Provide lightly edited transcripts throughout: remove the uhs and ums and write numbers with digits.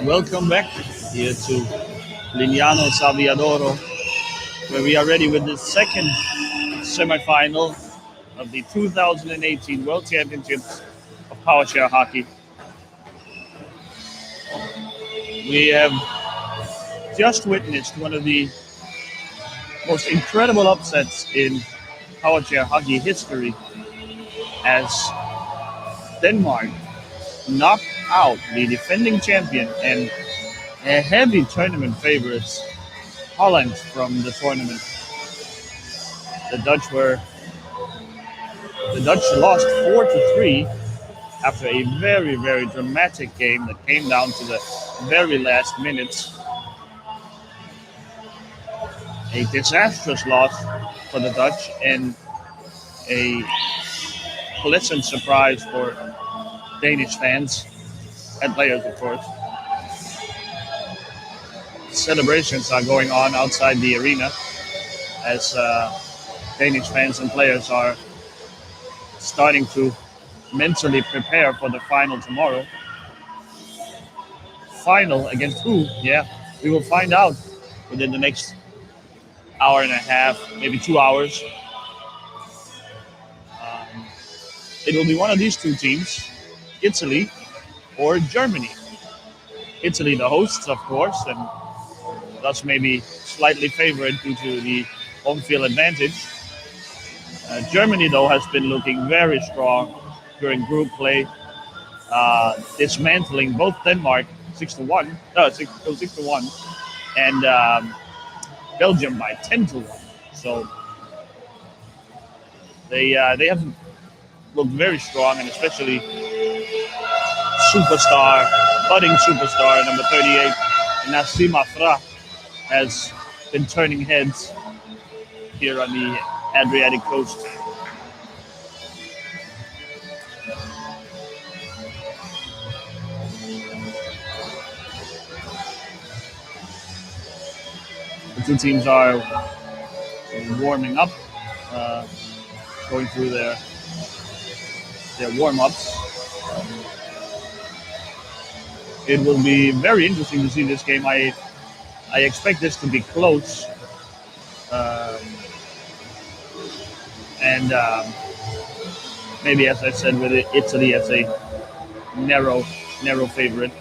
Welcome back here to Lignano Saviadoro, where we are ready with the second semifinal of the 2018 World Championships of Powerchair Hockey. We have just witnessed one of the most incredible upsets in Powerchair Hockey history as Denmark knocked out the defending champion and a heavy tournament favorites, Holland, from the tournament. The Dutch lost 4-3 after a very, very dramatic game that came down to the very last minutes. A disastrous loss for the Dutch and a pleasant surprise for Danish fans and players, of course. Celebrations are going on outside the arena as Danish fans and players are starting to mentally prepare for the final tomorrow. Final against who? Yeah, we will find out within the next hour and a half, maybe 2 hours. It will be one of these two teams, Italy or Germany. Italy, the hosts, of course, and thus maybe slightly favored due to the home field advantage. Germany, though, has been looking very strong during group play, dismantling both Denmark 6-1, 6-1, and Belgium by 10-1. So they have looked very strong, and especially superstar, budding superstar number 38, Nassim Afra, has been turning heads here on the Adriatic coast. The two teams are warming up, uh, going through their warm-ups. It will be very interesting to see this game. I expect this to be close, um, and maybe, as I said, with Italy as a narrow favorite.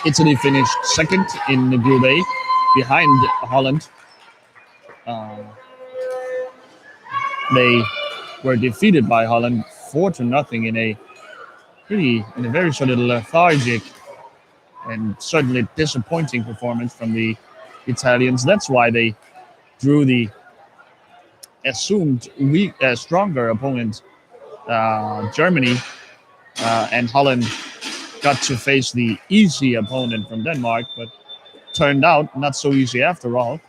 Italy finished second in the Group A, behind Holland. Uh, they were defeated by Holland 4-0 in a very sort of lethargic and certainly disappointing performance from the Italians. That's why they drew the assumed stronger opponent, Germany, and Holland got to face the easy opponent from Denmark, but turned out not so easy after all.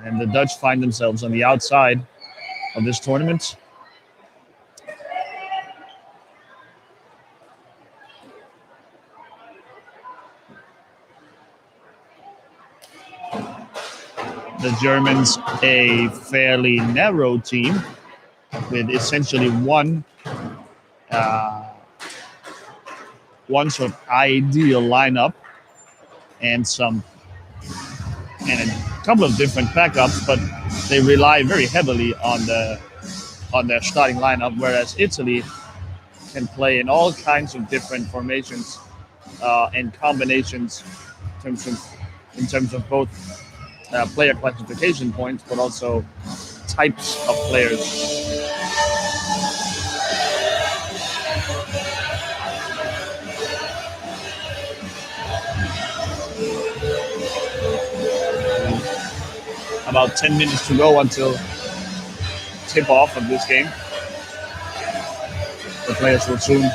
And the Dutch find themselves on the outside of this tournament. The Germans, a fairly narrow team with essentially uh, one sort of ideal lineup and a couple of different backups, but they rely very heavily on their starting lineup. Whereas Italy can play in all kinds of different formations and combinations in terms of both player classification points, but also types of players. About 10 minutes to go until tip-off of this game. The players will soon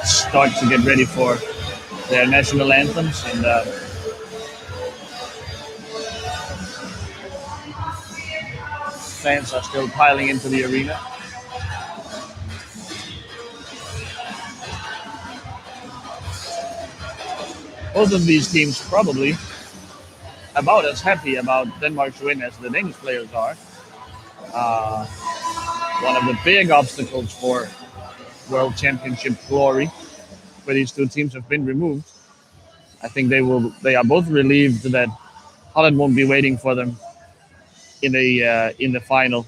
start to get ready for their national anthems, and fans are still piling into the arena. Both of these teams probably about as happy about Denmark's win as the Danish players are. One of the big obstacles for World Championship glory for these two teams have been removed. I think they are both relieved that Holland won't be waiting for them in the final.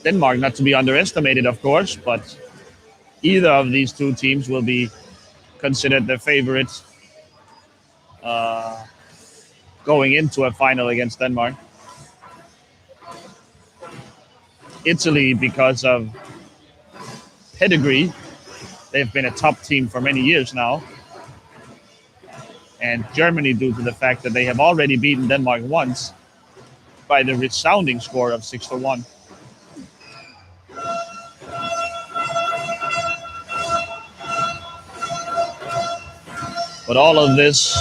Denmark, not to be underestimated, of course, but either of these two teams will be considered the favorites going into a final against Denmark. Italy, because of pedigree, they've been a top team for many years now. And Germany, due to the fact that they have already beaten Denmark once by the resounding score of 6-1. But all of this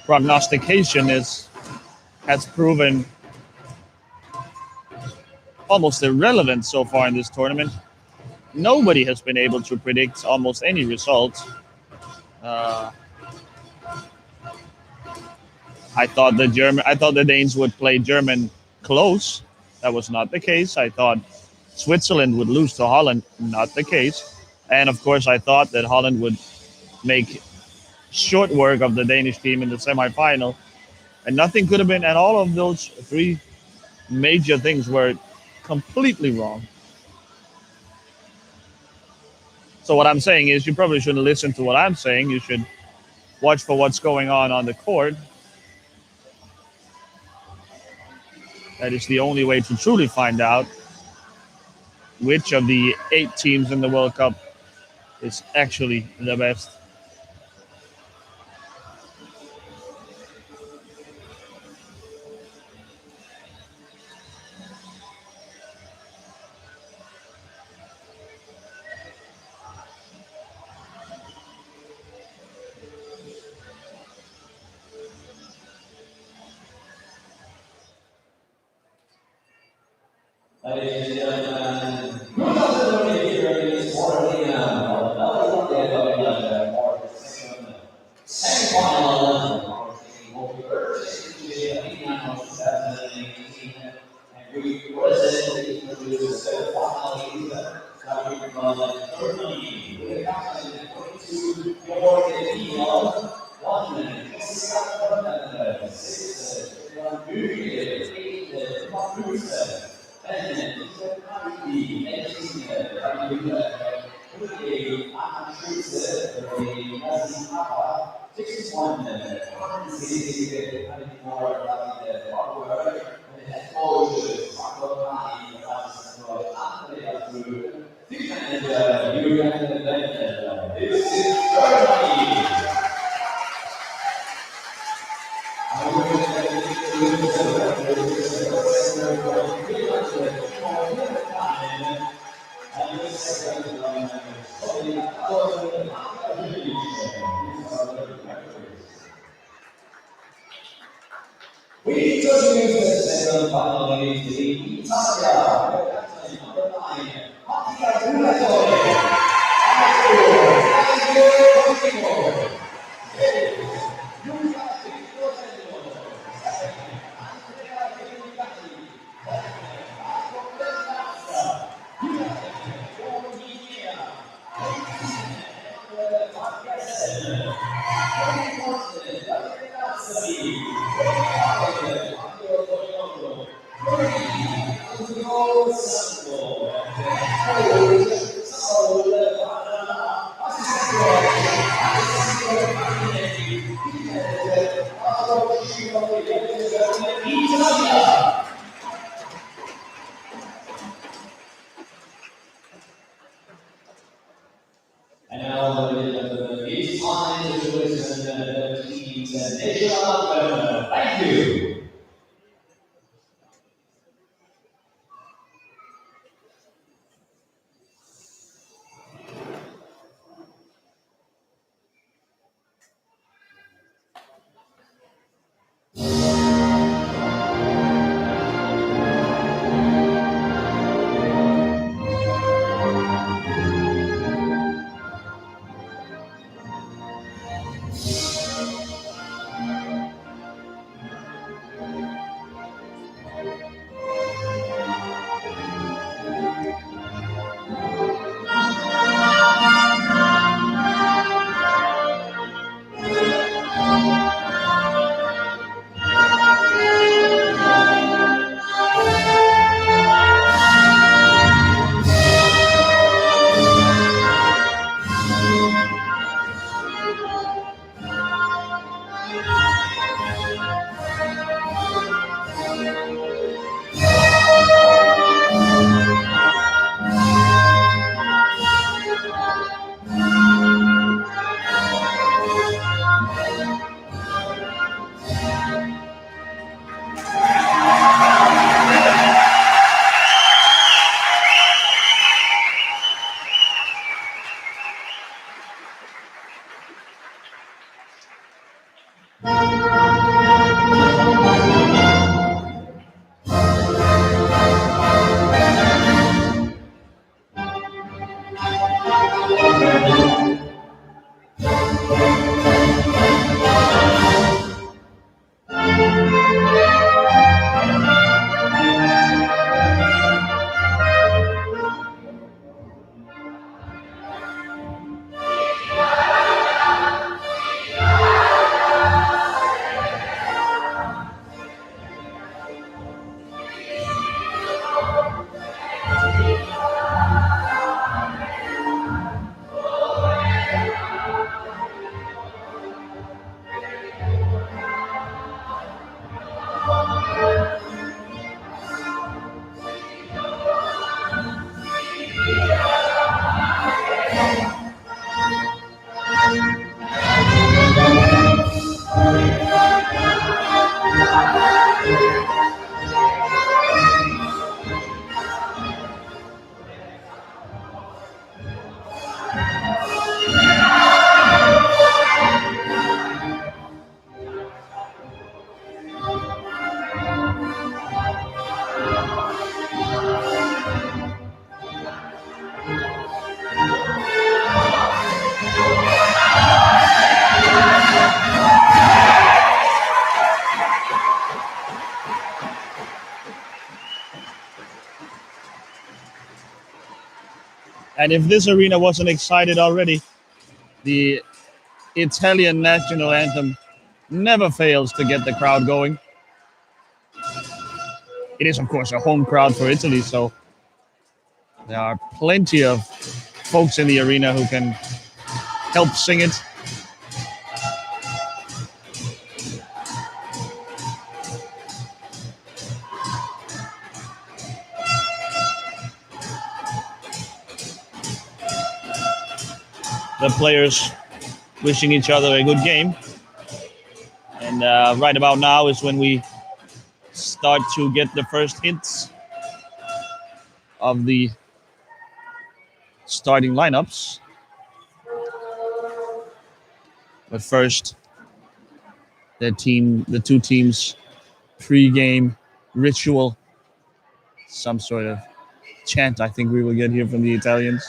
prognostication has proven almost irrelevant so far in this tournament. Nobody has been able to predict almost any result. I thought the Danes would play German close, That was not the case. I thought Switzerland would lose to Holland. Not the case. And of course, I thought that Holland would make short work of the Danish team in the semifinal. And nothing could have been, and all of those three major things were completely wrong. So what I'm saying is, you probably shouldn't listen to what I'm saying. You should watch for what's going on the court. That is the only way to truly find out which of the 8 teams in the World Cup is actually the best. Ladies and gentlemen, who doesn't know here in this morning? Another day of the semi-final. Will be purchased to the final 2018, and we presently introduce the final coming from Turkey. With a captain 22 for the team of 1 minute, 6 this is Germany. We introduce the second final game team, Italia, number 9, and now it's time to listen to the team's national anthem. Thank you. And if this arena wasn't excited already, the Italian national anthem never fails to get the crowd going. It is, of course, a home crowd for Italy, so there are plenty of folks in the arena who can help sing it. The players wishing each other a good game. And right about now is when we start to get the first hints of the starting lineups. But first, the two teams pre-game ritual, some sort of chant I think we will get here from the Italians.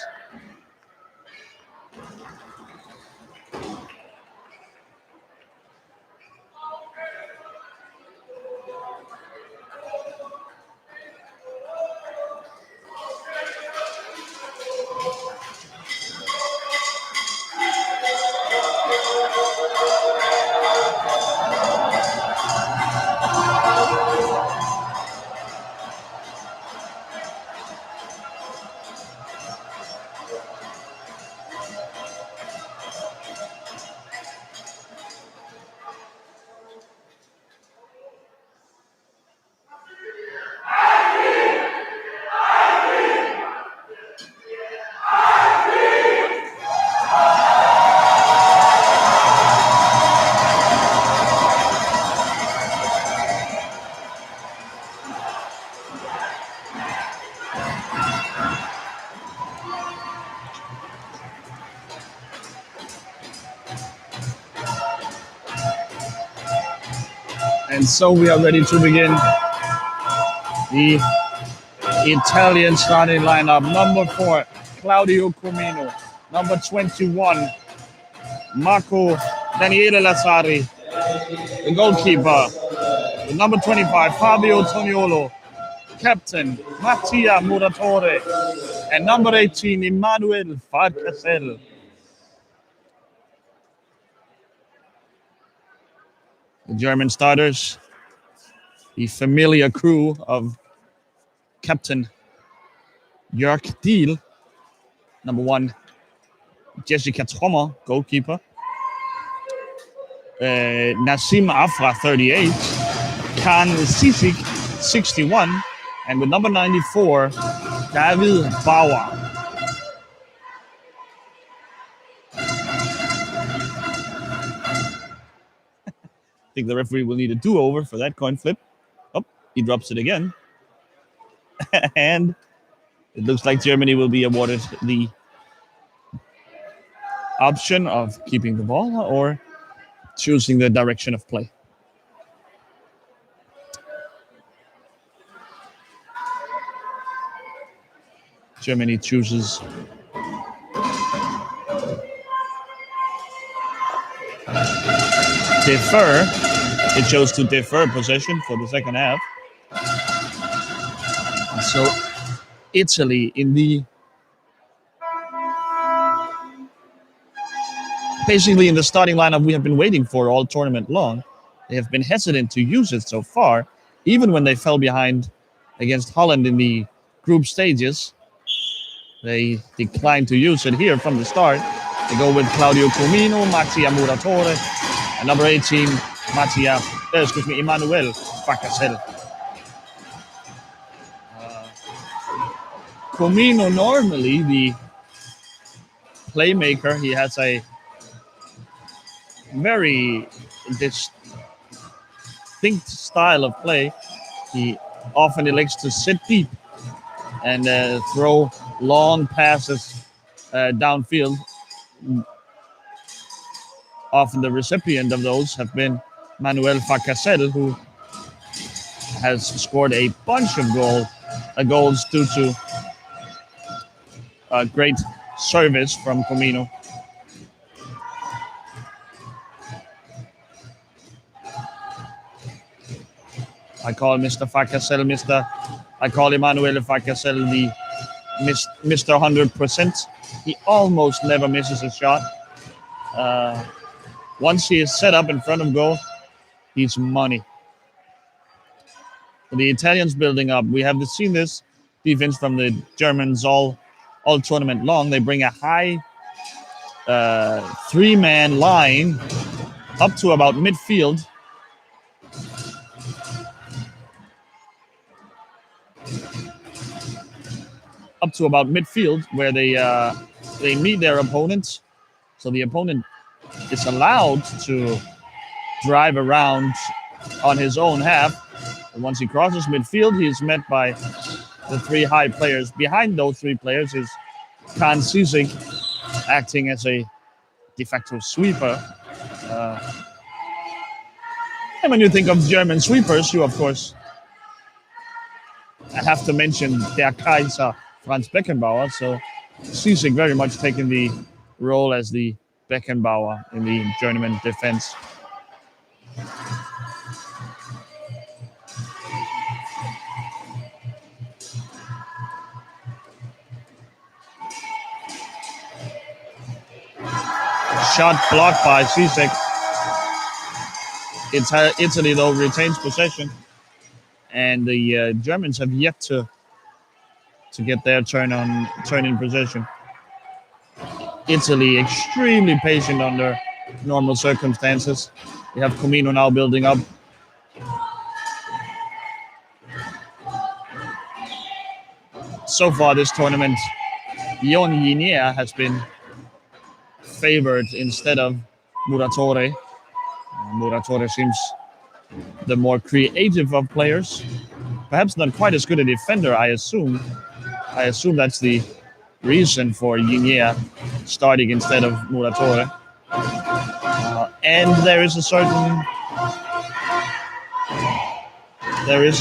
And so we are ready to begin the Italian starting lineup. Number 4, Claudio Comino. Number 21, Marco Daniele Lazzari. The goalkeeper, the number 25, Fabio Toniolo. Captain, Mattia Muratore. And number 18, Emmanuel Farcasel. The German starters, the familiar crew of Captain Jörg Diel, number 1, Jessica Trommer, goalkeeper, Nassim Afra, 38, Khan Sisik, 61, and with number 94, David Bauer. I think the referee will need a do-over for that coin flip. Oh, he drops it again. And it looks like Germany will be awarded the option of keeping the ball or choosing the direction of play. Germany chooses defer. It chose to defer possession for the second half. And so Italy basically in the starting lineup we have been waiting for all tournament long. They have been hesitant to use it so far, even when they fell behind against Holland in the group stages. They declined to use it here from the start. They go with Claudio Comino, Mattia Muratore, and number 18, Emmanuel Farcasel. Comino, normally the playmaker, he has a very distinct style of play. He often elects to sit deep and throw long passes downfield. Often the recipient of those have been Manuel Farcasel, who has scored a bunch of goals due to a great service from Comino. I call Mr. Fakasel, I call Emmanuel Fakasel the Mr. 100%. He almost never misses a shot. Once he is set up in front of goal, he's money. The Italians building up. We have seen this defense from the Germans all tournament long. They bring a high three-man line up to about midfield. Up to about midfield, where they meet their opponents. So the opponent is allowed to drive around on his own half. And once he crosses midfield, he is met by the three high players. Behind those three players is Khan Sisig, acting as a de facto sweeper. And when you think of German sweepers, you, of course, have to mention Der Kaiser, Franz Beckenbauer. So Sisig very much taking the role as the Beckenbauer in the German defense. Shot blocked by Sisig. Italy, though, retains possession. And the Germans have yet to get their turn in possession. Italy extremely patient under normal circumstances. We have Comino now building up. So far this tournament, Ion Yinea has been favored instead of Muratore. Muratore seems the more creative of players. Perhaps not quite as good a defender, I assume. I assume that's the reason for Yinea starting instead of Muratore. And there is a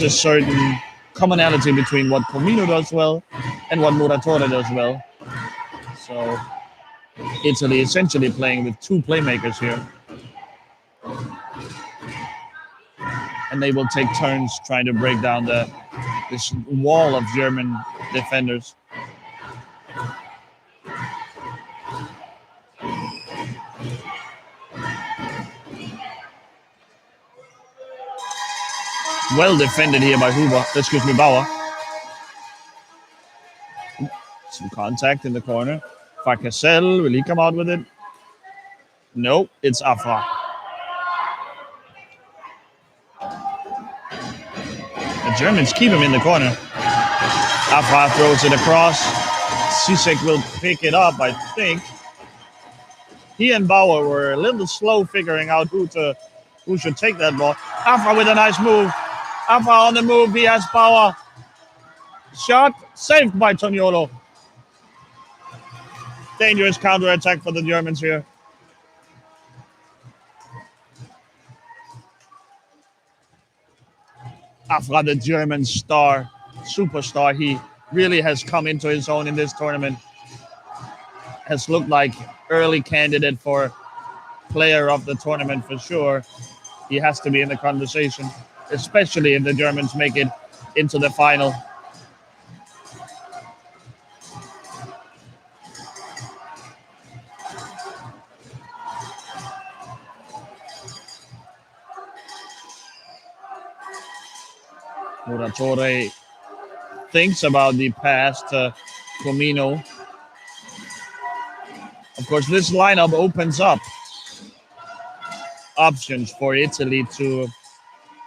certain commonality between what Comino does well and what Muratore does well. So Italy essentially playing with two playmakers here. And they will take turns trying to break down this wall of German defenders. Well defended here by Bauer. Some contact in the corner. Fakasel, will he come out with it? No, it's Afra. The Germans keep him in the corner. Afra throws it across. Sisek will pick it up, I think. He and Bauer were a little slow figuring out who should take that ball. Afra with a nice move. Afra on the move. He has Bauer. Shot saved by Toniolo. Dangerous counter-attack for the Germans here. Afra, the German superstar, he really has come into his own in this tournament. Has looked like early candidate for player of the tournament for sure. He has to be in the conversation, especially if the Germans make it into the final. Muratore thinks about the pass to Comino. Of course, this lineup opens up options for Italy to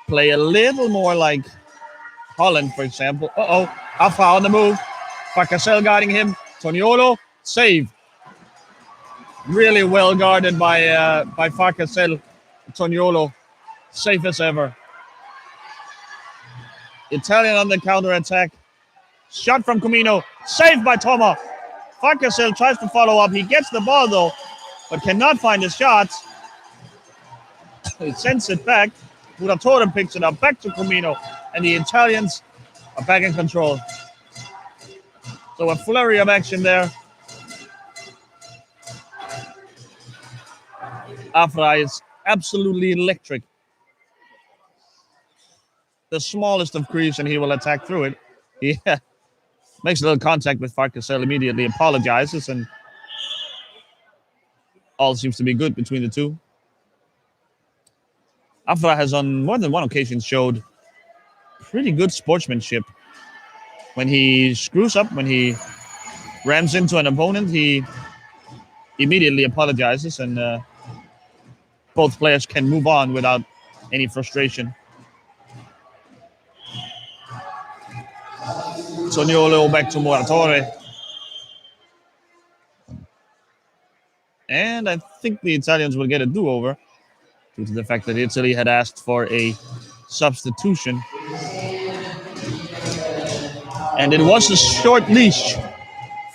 play a little more like Holland, for example. Afra on the move. Fakasel guarding him. Toniolo, save. Really well guarded by Fakasel. Toniolo, safe as ever. Italian on the counter-attack. Shot from Comino. Saved by Toma. Fakasel tries to follow up. He gets the ball, though, but cannot find his shots. He sends it back. Muratore picks it up. Back to Comino. And the Italians are back in control. So a flurry of action there. Afra is absolutely electric. the smallest of crease and he will attack through it. He makes a little contact with Farcasel, immediately apologizes, and all seems to be good between the two. Afra has on more than one occasion showed pretty good sportsmanship. When he screws up, when he rams into an opponent, he immediately apologizes, and both players can move on without any frustration. Soniolo back to Muratore. And I think the Italians will get a do-over due to the fact that Italy had asked for a substitution. And it was a short leash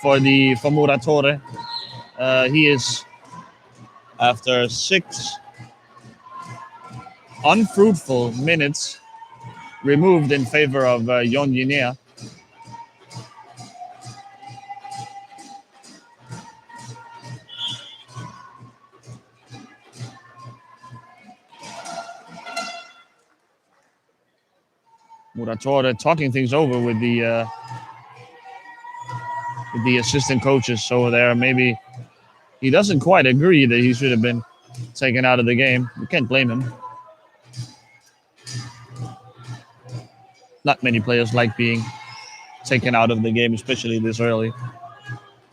for Muratore. He is, after 6 unfruitful minutes, removed in favor of Yon Guinea. Muratore talking things over with the assistant coaches over there. Maybe he doesn't quite agree that he should have been taken out of the game. You can't blame him. Not many players like being taken out of the game, especially this early.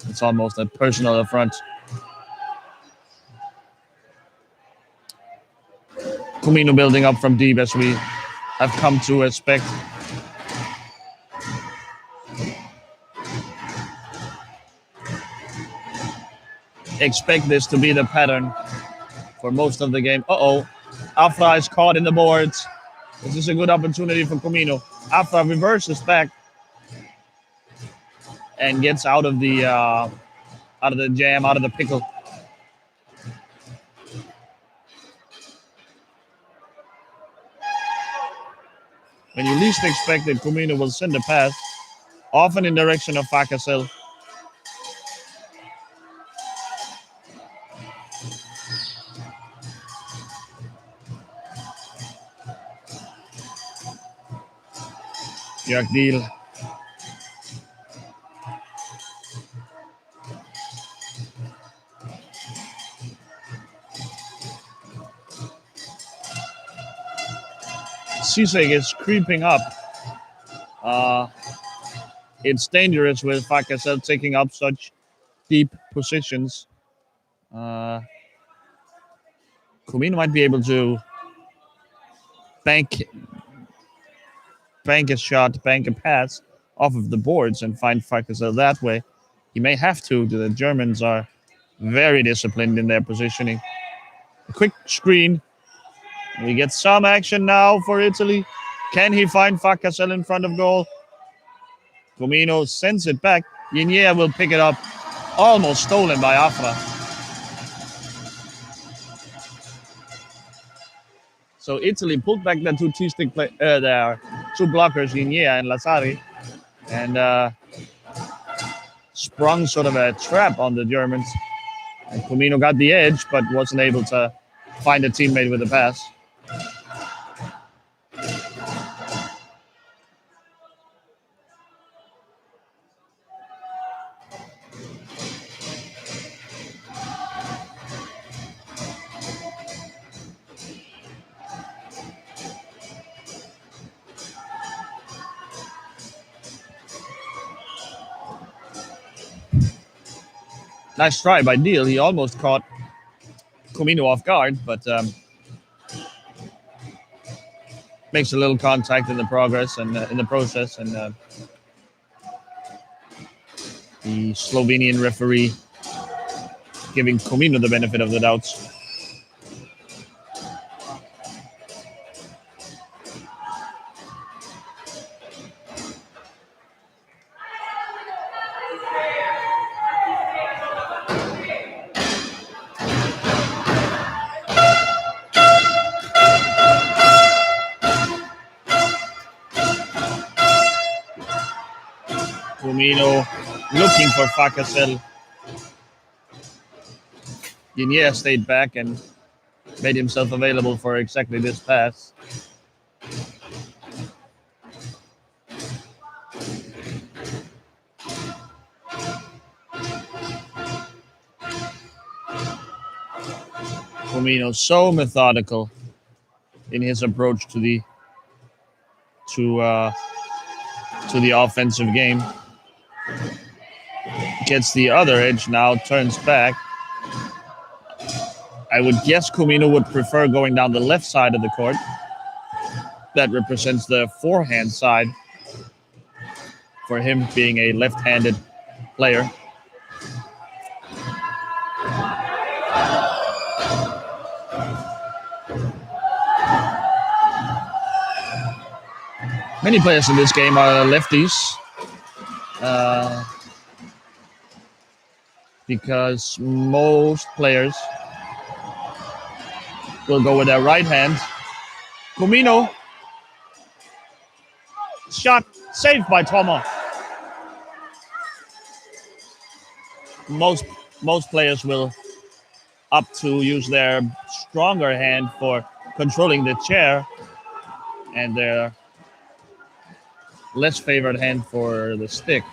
It's almost a personal affront. Comino building up from deep, as we have come to expect. Expect this to be the pattern for most of the game. Afra is caught in the boards. This is a good opportunity for Comino. Afra reverses back and gets out of the jam, out of the pickle. When you least expect it, Comino will send a pass, often in direction of Farcasel. Yakdil. Sisek is creeping up. It's dangerous with Farcasel taking up such deep positions. Comino might be able to bank a shot, bank a pass off of the boards and find Farcasel that way. He may have to. The Germans are very disciplined in their positioning. A quick screen. We get some action now for Italy. Can he find Farcasel in front of goal? Comino sends it back. Yinye will pick it up. Almost stolen by Afra. So Italy pulled back the two T-stick their two blockers, Yinye and Lazzari, and sprung sort of a trap on the Germans. And Comino got the edge, but wasn't able to find a teammate with a pass. Nice try by Deal. He almost caught Comino off guard, but makes a little contact in the progress and in the process. And the Slovenian referee giving Comino the benefit of the doubts. Comino looking for Farcasel. Yinye stayed back and made himself available for exactly this pass. Comino so methodical in his approach to the to the offensive game. Gets the other edge now, turns back. I would guess Comino would prefer going down the left side of the court. That represents the forehand side for him being a left-handed player. Many players in this game are lefties because most players will go with their right hand. Comino, shot saved by Toma. Most players will opt to use their stronger hand for controlling the chair, and their less favored hand for the stick.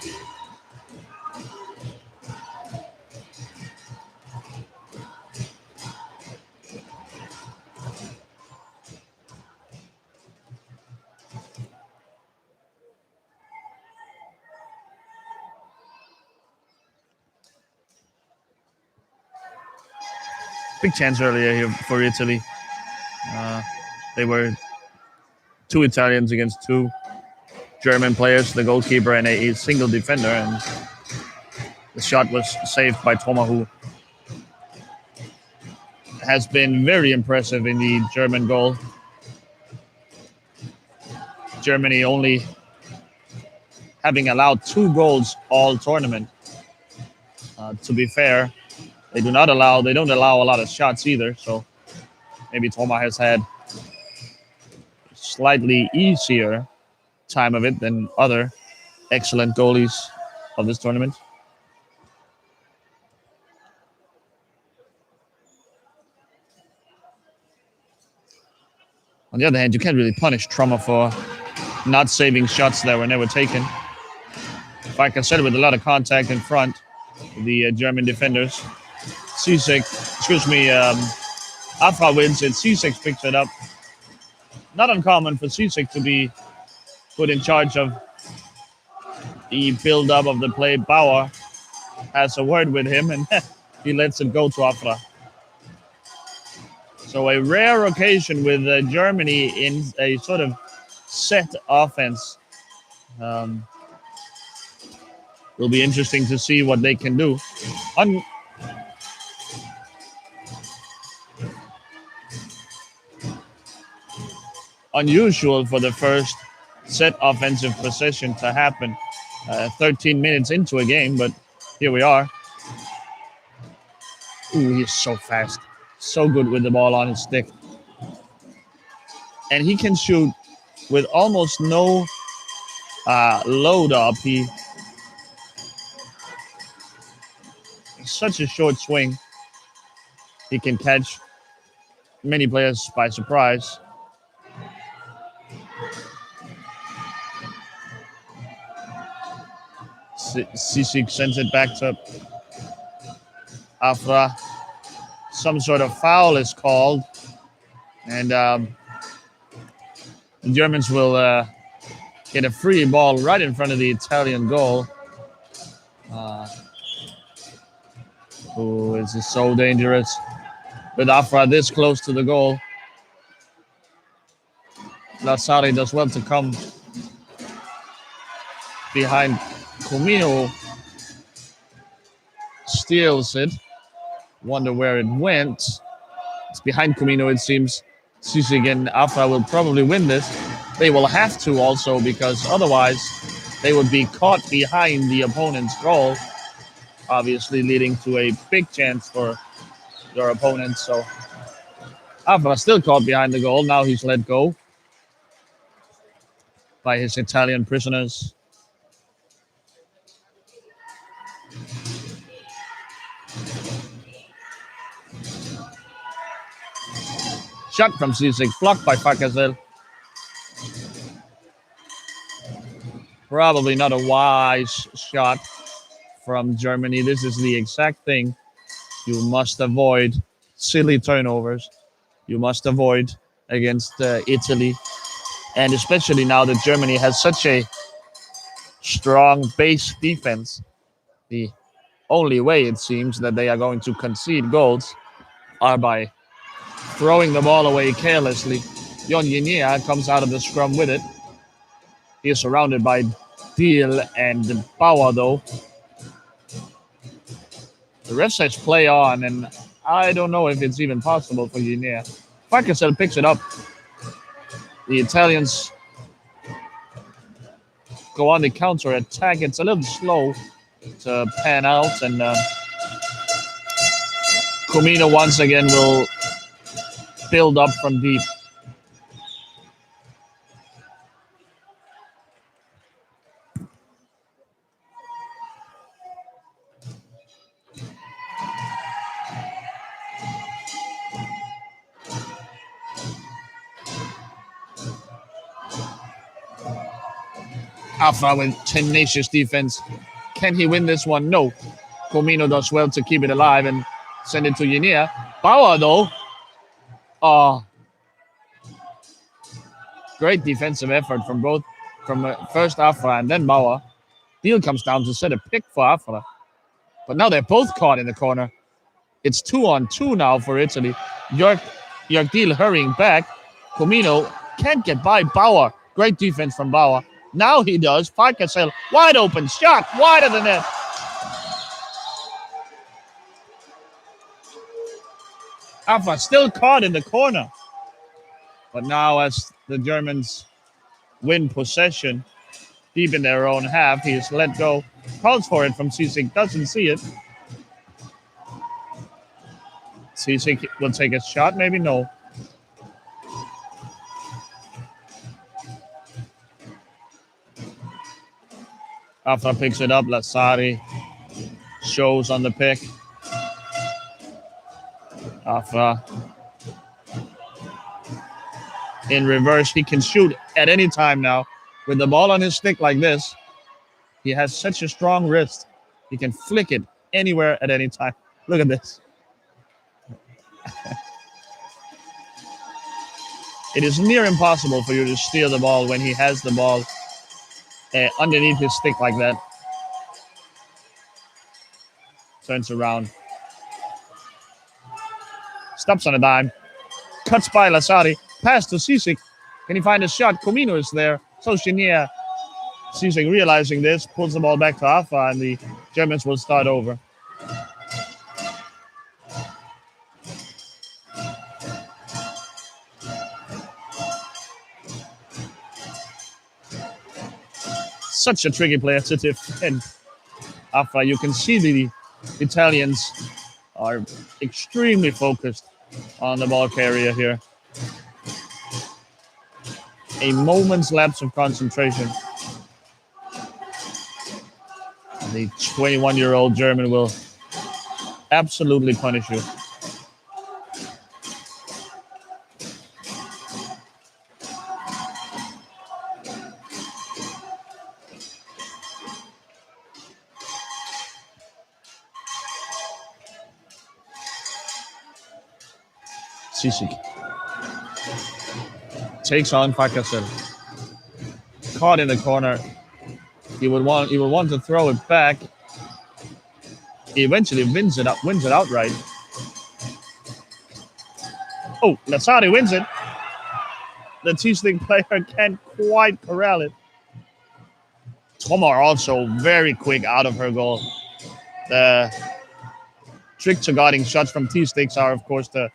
Big chance earlier here for Italy. They were two Italians against two German players, the goalkeeper and a single defender, and the shot was saved by Toma, who has been very impressive in the German goal. Germany only having allowed 2 goals all tournament. To be fair, they don't allow a lot of shots either, so maybe Toma has had slightly easier time of it than other excellent goalies of this tournament. On the other hand, you can't really punish Trummer for not saving shots that were never taken. Like I said, with a lot of contact in front, the German defenders. Afra wins it. Cisic picks it up. Not uncommon for Cisic to be put in charge of the build-up of the play. Bauer has a word with him, and he lets it go to Afra. So a rare occasion with Germany in a sort of set offense. Will be interesting to see what they can do. Unusual for the first set offensive possession to happen 13 minutes into a game, but here we are. Ooh, he's so fast. So good with the ball on his stick. And he can shoot with almost no load up. He's such a short swing. He can catch many players by surprise. Cisic sends it back to Afra. Some sort of foul is called, and the Germans will get a free ball right in front of the Italian goal. This is so dangerous. With Afra this close to the goal, Lazzari does well to come behind Comino. Steals it. Wonder where it went. It's behind Comino, it seems. Cisic and Afra will probably win this. They will have to also, because otherwise they would be caught behind the opponent's goal, obviously leading to a big chance for their opponent. So Afra still caught behind the goal. Now he's let go by his Italian prisoners. Shot from Cisic, blocked by Farkazel. Probably not a wise shot from Germany. This is the exact thing you must avoid silly turnovers you must avoid against Italy. And especially now that Germany has such a strong base defense, the only way it seems that they are going to concede goals are by throwing the ball away carelessly. Jon Yinia comes out of the scrum with it. He is surrounded by Deal and Bauer, though. The ref says play on, and I don't know if it's even possible for Yinia. Farkasel picks it up. The Italians go on the counter attack. It's a little slow to pan out, and Comino once again will build up from deep. Afra with tenacious defense. Can he win this one? No. Comino does well to keep it alive and send it to Yinia. Bauer, though. Great defensive effort from both, from first Afra and then Bauer. Deal comes down to set a pick for Afra. But now they're both caught in the corner. It's 2-on-2 now for Italy. Jörg Deal hurrying back. Comino can't get by Bauer. Great defense from Bauer. Now he does. Farkasel, wide open shot, wide of the net. Afra still caught in the corner. But now as the Germans win possession deep in their own half, he is let go. Calls for it from Sisik, doesn't see it. Sisik will take a shot, maybe no. Afra picks it up. Lazzari shows on the pick. Afra in reverse. He can shoot at any time now. With the ball on his stick like this, he has such a strong wrist. He can flick it anywhere at any time. Look at this. It is near impossible for you to steal the ball when he has the ball underneath his stick like that. Turns around. Stops on a dime. Cuts by Lazzari. Pass to Sisik. Can he find a shot? Comino is there. So Shinia. Sisik realizing this, pulls the ball back to Afra, and the Germans will start over. Such a tricky player to defend. Afra, you can see the Italians are extremely focused on the ball carrier here. A moment's lapse of concentration. The 21-year-old German will absolutely punish you. Sisik takes on Farkasel. Caught in the corner. He would want to throw it back. He eventually wins it outright. Oh, Lazzari wins it. The T-Stick player can't quite corral it. Tomar also very quick out of her goal. The trick to guarding shots from T-Sticks are, of course, to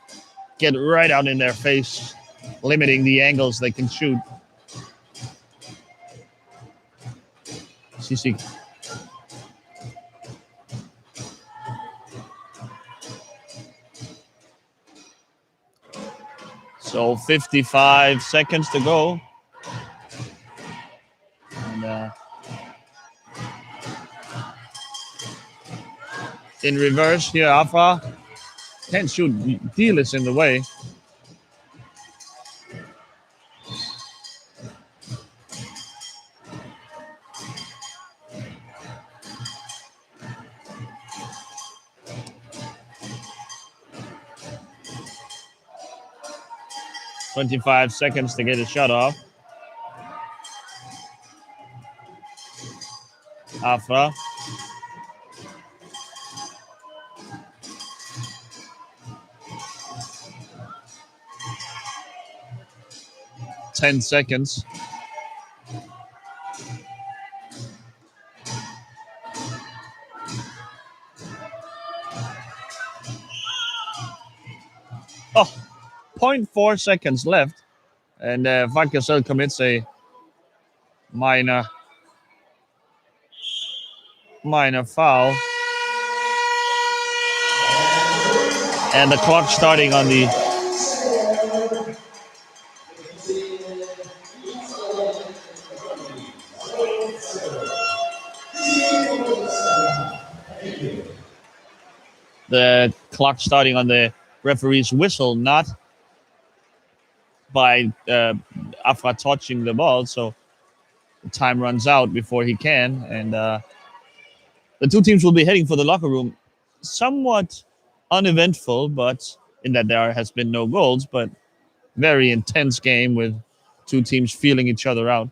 get right out in their face, limiting the angles they can shoot. Sisik. So 55 seconds to go. And in reverse here, Afra can't shoot. Deal is in the way. 25 seconds to get a shot off. Afra. Ten seconds. Oh, 0.4 seconds left. And Vakasel commits a minor foul. And the clock starting on the referee's whistle, not by Afra touching the ball. So the time runs out before he can. And the two teams will be heading for the locker room. Somewhat uneventful, but in that there has been no goals, but very intense game with two teams feeling each other out.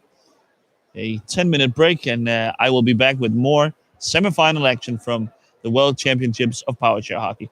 A 10-minute break, and I will be back with more semifinal action from the World Championships of Powerchair Hockey.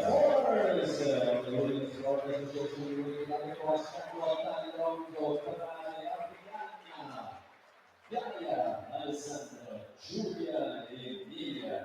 Horse, the winning score is equal to the cross Tagalog Africana. Gaia Alessandra Julia Emilia.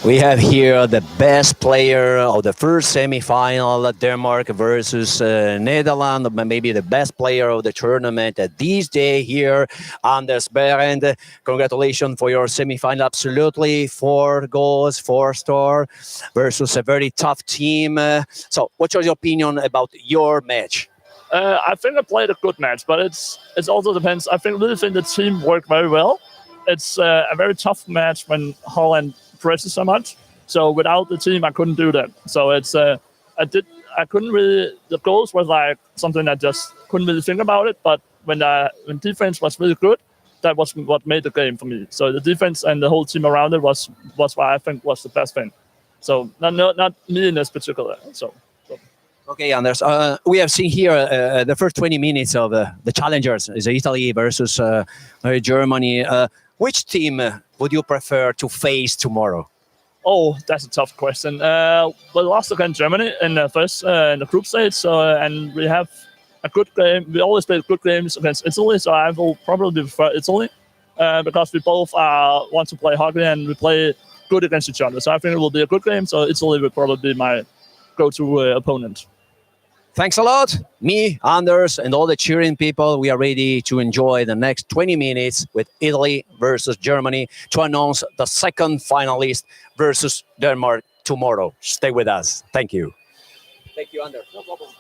We have here the best player of the first semifinal, Denmark versus Netherlands, maybe the best player of the tournament at this day here, Anders Berend. Congratulations for your semifinal, absolutely. 4 goals, 4-star versus a very tough team. So what's your opinion about your match? I think I played a good match, but it also depends. I really think the team worked very well. It's a very tough match when Holland presses so much. So without the team, I couldn't do that. So I couldn't really. The goals was like something I just couldn't really think about it. But when defense was really good, that was what made the game for me. So the defense and the whole team around it was what I think was the best thing. So not me in this particular. So. Okay, Anders. We have seen here the first 20 minutes of the challengers is Italy versus Germany. Which team would you prefer to face tomorrow? Oh, that's a tough question. We lost against Germany in the first in the group stage, so and we have a good game. We always play good games against Italy, so I will probably prefer Italy because we both want to play hockey and we play good against each other. So I think it will be a good game. So Italy will probably be my go-to opponent. Thanks a lot. Me, Anders, and all the cheering people, we are ready to enjoy the next 20 minutes with Italy versus Germany to announce the second finalist versus Denmark tomorrow. Stay with us. Thank you. Thank you, Anders. No problem.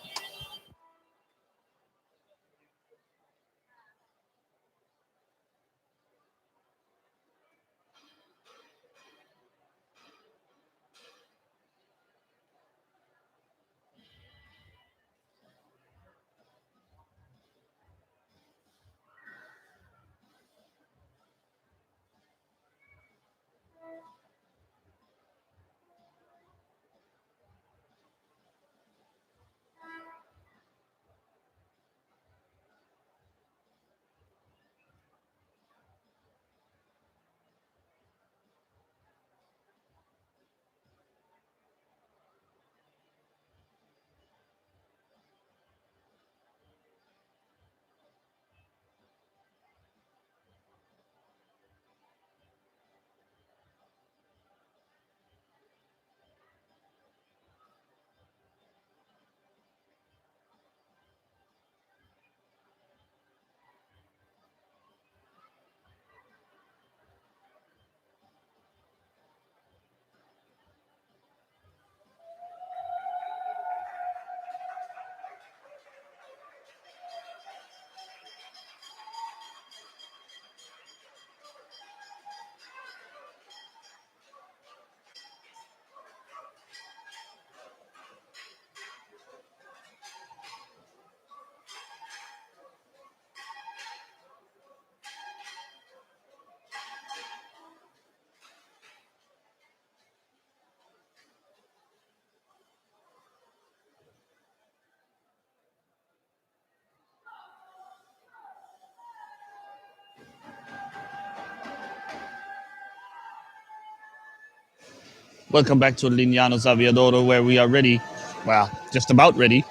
Welcome back to Lignano Zaviadoro, where we are ready, well, just about ready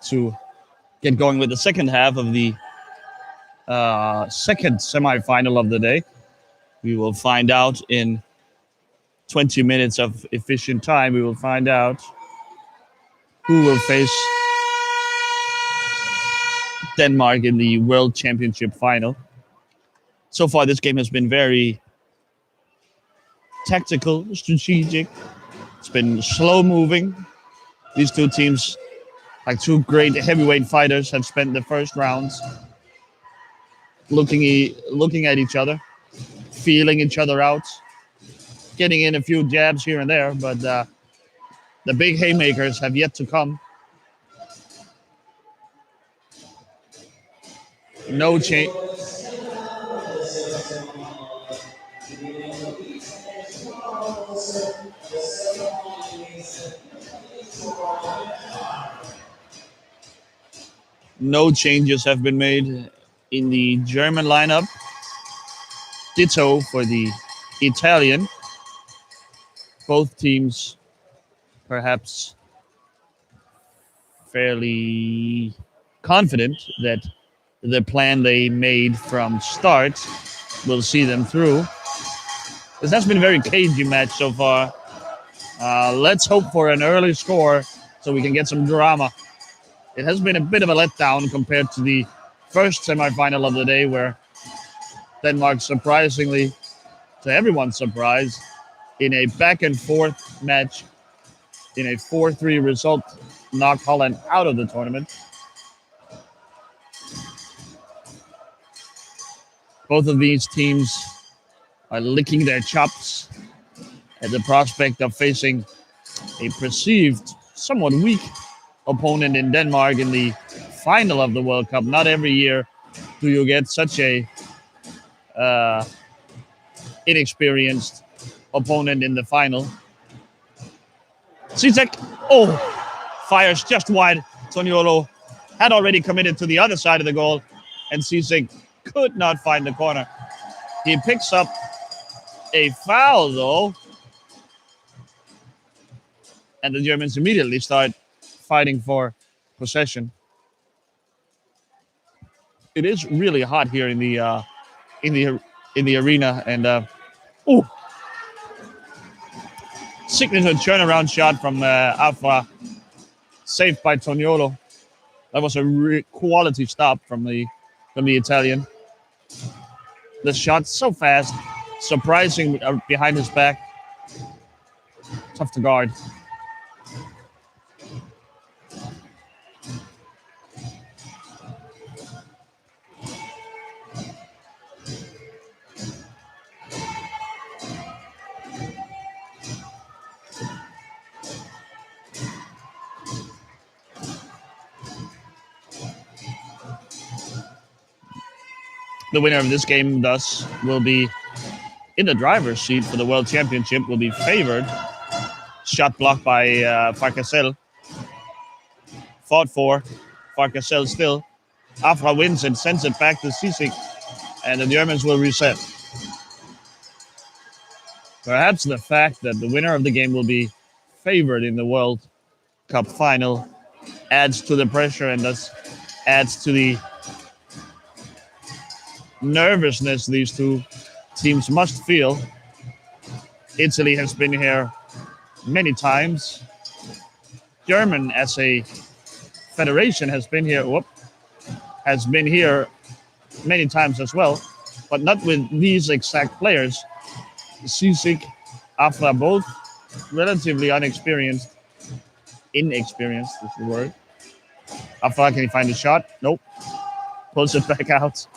to get going with the second half of the second semifinal of the day. We will find out in 20 minutes of efficient time, we will find out who will face Denmark in the World Championship final. So far, this game has been very tactical, strategic. It's been slow moving. These two teams, like two great heavyweight fighters, have spent the first rounds looking at each other, feeling each other out, getting in a few jabs here and there, but the big haymakers have yet to come. No change. No changes have been made in the German lineup. Ditto for the Italian. Both teams perhaps fairly confident that the plan they made from start will see them through. This has been a very cagey match so far. Let's hope for an early score so we can get some drama. It has been a bit of a letdown compared to the first semifinal of the day, where Denmark, surprisingly, to everyone's surprise, in a back and forth match, in a 4-3 result, knocked Holland out of the tournament. Both of these teams are licking their chops at the prospect of facing a perceived, somewhat weak opponent in Denmark in the final of the World Cup. Not every year do you get such a inexperienced opponent in the final. Zizek, fires just wide. Toniolo had already committed to the other side of the goal, and Zizek could not find the corner. He picks up a foul, though, and the Germans immediately start fighting for possession. It is really hot here in the arena, and signature turnaround shot from Afra, saved by Toniolo. That was a quality stop from the Italian. The shot so fast, surprising behind his back. Tough to guard. The winner of this game, thus, will be in the driver's seat for the World Championship, will be favored. Shot blocked by Farcasel. Fought for. Farcasel still. Afra wins and sends it back to Sisik, and the Germans will reset. Perhaps the fact that the winner of the game will be favored in the World Cup final adds to the pressure and thus adds to the nervousness these two teams must feel. Italy has been here many times. German as a federation has been here many times as well, but not with these exact players. Sisik, Afra, both relatively inexperienced is the word. Afra, can he find a shot? Nope. Pulls it back out.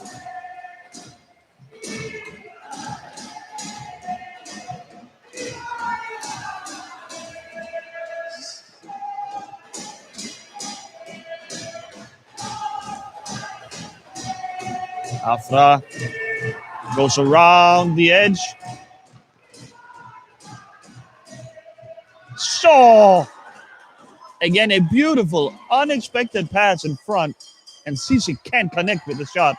Afra goes around the edge. So, again, a beautiful, unexpected pass in front, and Sisik can't connect with the shot.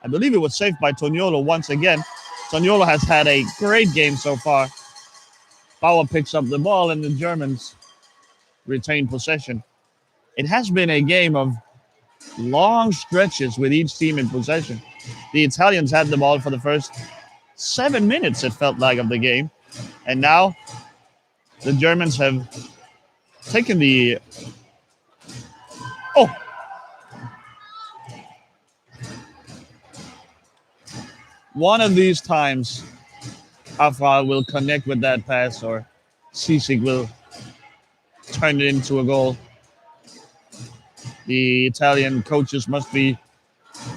I believe it was saved by Toniolo once again. Toniolo has had a great game so far. Bauer picks up the ball, and the Germans retain possession. It has been a game of long stretches with each team in possession. The Italians had the ball for the first 7 minutes, it felt like, of the game. And now the Germans have taken the... Oh! One of these times, Afra will connect with that pass, or Sisik will turn it into a goal. The Italian coaches must be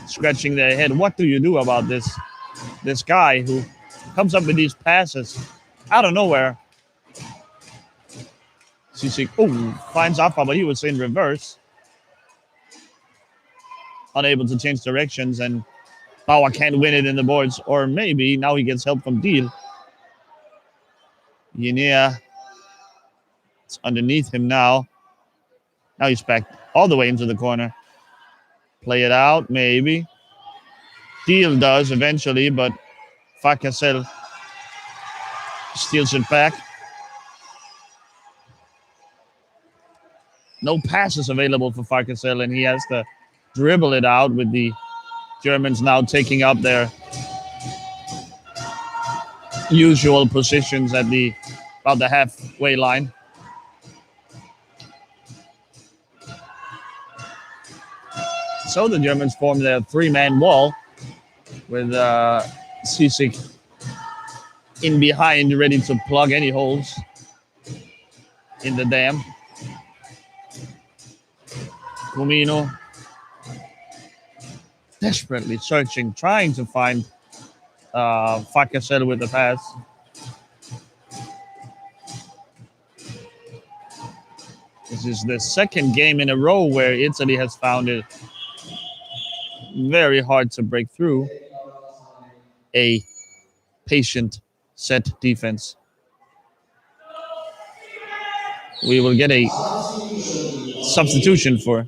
scratching their head. What do you do about this guy who comes up with these passes out of nowhere? Sisik, finds Afra, but he was in reverse. Unable to change directions, and Bauer can't win it in the boards. Or maybe now he gets help from Deal. Yenia, it's underneath him now. Now he's back all the way into the corner. Play it out, maybe. Deal does eventually, but Fakasel steals it back. No passes available for Fakasel, and he has to dribble it out, with the Germans now taking up their usual positions at about the halfway line. So the Germans form their three-man wall with Sisik in behind, ready to plug any holes in the dam. Comino desperately searching, trying to find Fakasel with the pass. This is the second game in a row where Italy has found it very hard to break through a patient set defense. We will get a substitution for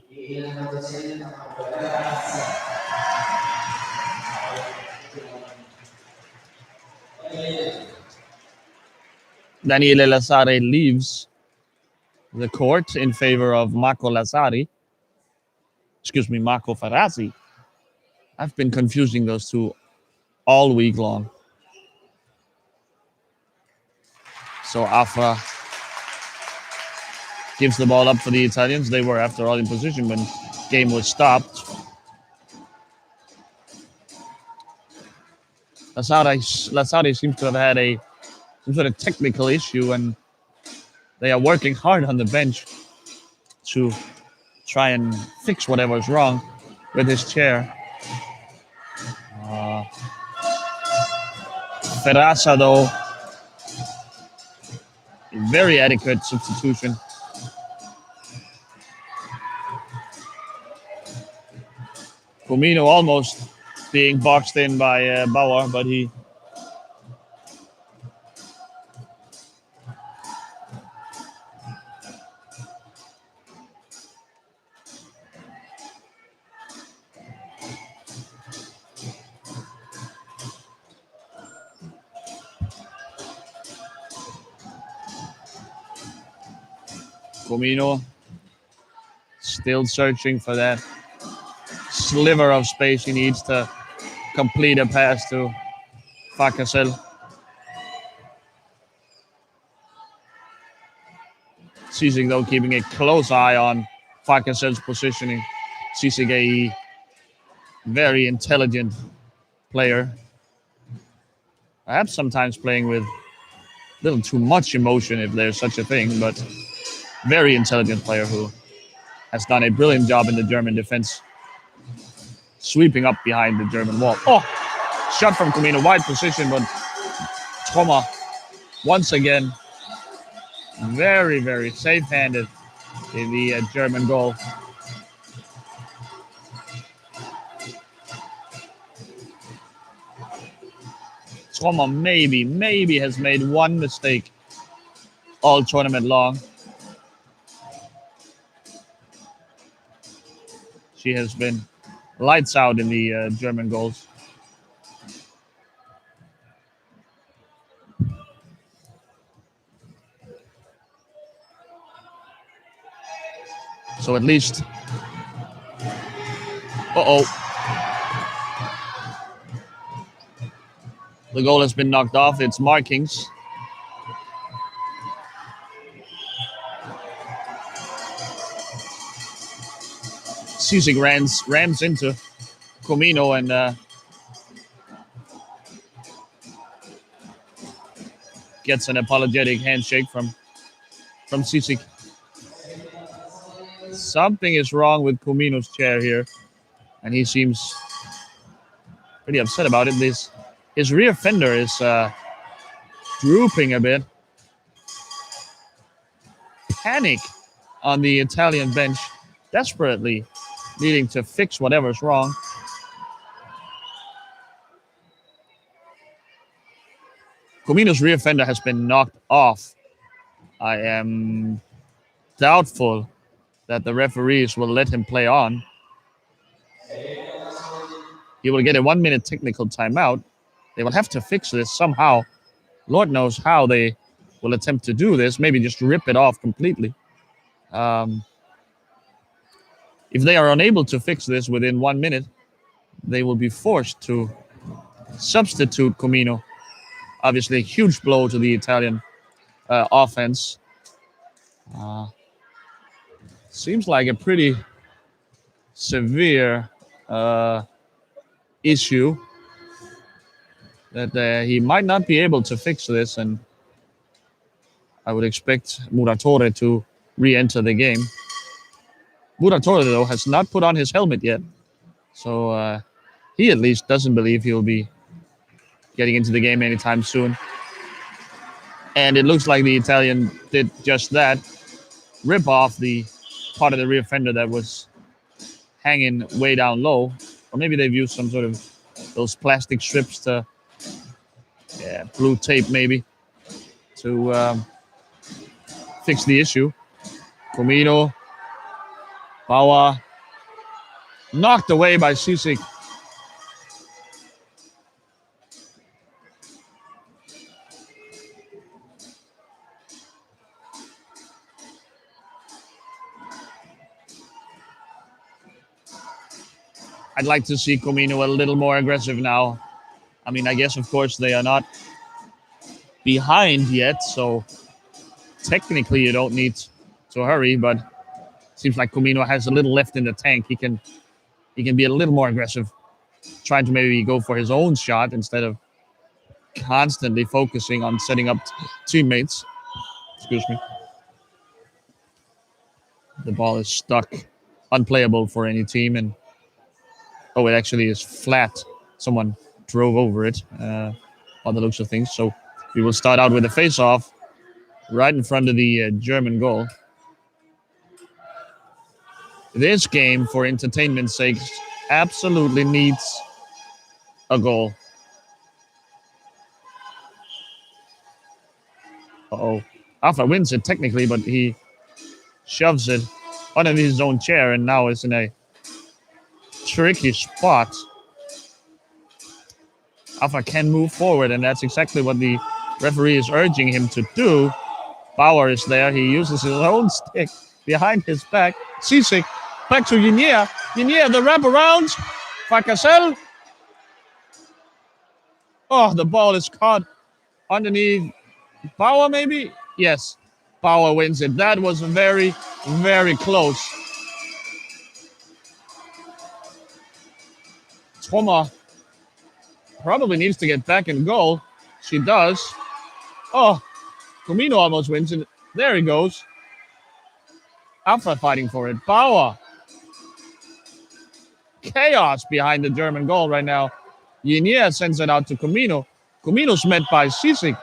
Daniele Lazzari leaves the court in favor of Marco Lazzari. Excuse me, Marco Ferrazzi. I've been confusing those two all week long. So Afra gives the ball up for the Italians. They were, after all, in position when game was stopped. Lazzari seems to have had some sort of technical issue, and they are working hard on the bench to try and fix whatever's wrong with his chair. Ferrazza, though, very adequate substitution. Comino almost being boxed in by Bauer, but he Comino still searching for that sliver of space he needs to complete a pass to Fakasel. Sisik, though, keeping a close eye on Fakasel's positioning. Sisik, a very intelligent player. Perhaps sometimes playing with a little too much emotion, if there's such a thing, but very intelligent player who has done a brilliant job in the German defense, sweeping up behind the German wall. Oh, shot from Comino, wide position, but Troma, once again, very, very safe-handed in the German goal. Troma maybe has made one mistake all tournament long. She has been lights out in the German goals. So at least, the goal has been knocked off. It's markings. Sisik rams into Comino and gets an apologetic handshake from Sisik. Something is wrong with Comino's chair here, and he seems pretty upset about it. His rear fender is drooping a bit. Panic on the Italian bench, desperately needing to fix whatever's wrong. Comino's rear fender has been knocked off. I am doubtful that the referees will let him play on. He will get a 1 minute technical timeout. They will have to fix this somehow. Lord knows how they will attempt to do this. Maybe just rip it off completely. If they are unable to fix this within 1 minute, they will be forced to substitute Comino. Obviously, a huge blow to the Italian offense. Seems like a pretty severe issue that he might not be able to fix this, and I would expect Muratore to re-enter the game. Muratore, though, has not put on his helmet yet, so he at least doesn't believe he'll be getting into the game anytime soon. And it looks like the Italian did just that, rip off the part of the rear fender that was hanging way down low, or maybe they've used some sort of those plastic strips to, blue tape maybe, to fix the issue. Comino, Bauer, knocked away by Sisik. I'd like to see Comino a little more aggressive now. I mean, I guess, of course, they are not behind yet, so technically you don't need to hurry, but it seems like Comino has a little left in the tank. He can be a little more aggressive, trying to maybe go for his own shot instead of constantly focusing on setting up teammates. Excuse me. The ball is stuck, unplayable for any team, and it actually is flat. Someone drove over it on the looks of things. So we will start out with a face-off right in front of the German goal. This game, for entertainment's sake, absolutely needs a goal. Alpha wins it technically, but he shoves it underneath his own chair and now is in a tricky spot. Alpha can move forward, and that's exactly what the referee is urging him to do. Bauer is there. He uses his own stick behind his back. Sisik back to Ynier. Ynier, the wraparound. Fakasel. Oh, the ball is caught underneath Bauer, maybe? Yes, Bauer wins it. That was very, very close. Trommer probably needs to get back in goal. She does. Oh, Comino almost wins it. There he goes. Alpha fighting for it. Bauer. Chaos behind the German goal right now. Ynier sends it out to Comino. Comino's met by Sisik.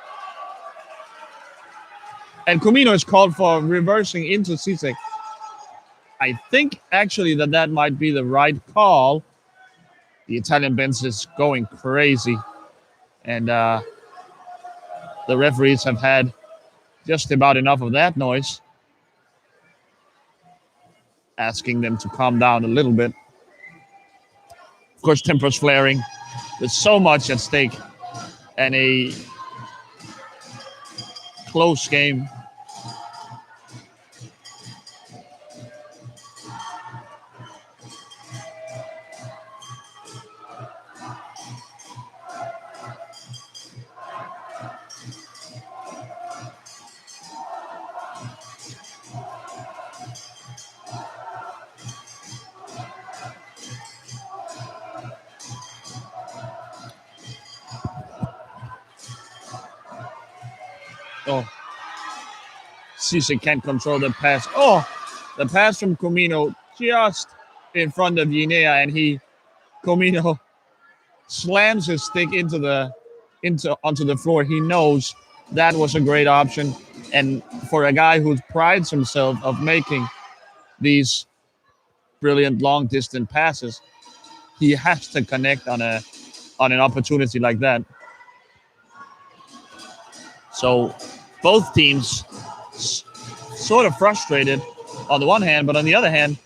And Comino is called for reversing into Sisik. I think actually that might be the right call. The Italian bench is going crazy. And the referees have had just about enough of that noise. Asking them to calm down a little bit. Of course, tempers flaring. There's so much at stake. And a close game. Oh, Cisse can't control the pass. Oh, the pass from Comino just in front of Guinea, and Comino slams his stick onto the floor. He knows that was a great option, and for a guy who prides himself of making these brilliant long distance passes, he has to connect on an opportunity like that. So both teams sort of frustrated on the one hand, but on the other hand,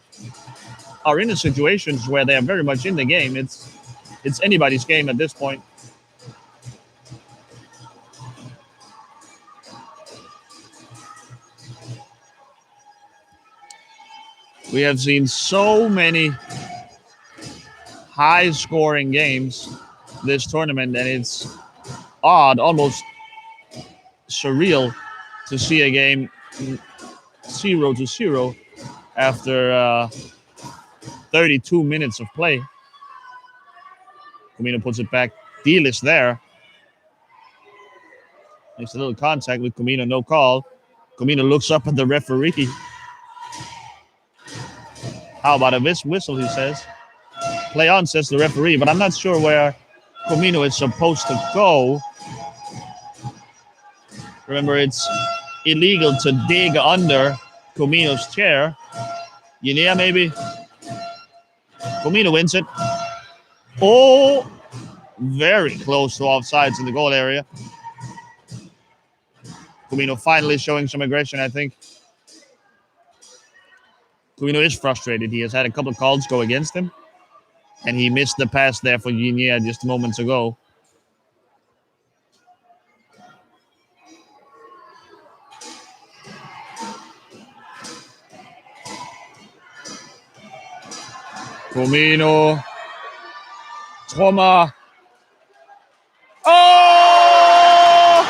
are in the situations where they are very much in the game. It's anybody's game at this point. We have seen so many high-scoring games this tournament, and it's odd, almost surreal, to see a game 0-0 after 32 minutes of play. Comino puts it back. Deal is there. Makes a little contact with Comino, no call. Comino looks up at the referee. How about a whistle, he says. Play on, says the referee, but I'm not sure where Comino is supposed to go. Remember, it's illegal to dig under Comino's chair. Guinea, maybe? Comino wins it. Oh, very close to offsides in the goal area. Comino finally showing some aggression, I think. Comino is frustrated. He has had a couple of calls go against him, and he missed the pass there for Guinea just moments ago. Comino. Troma. Oh!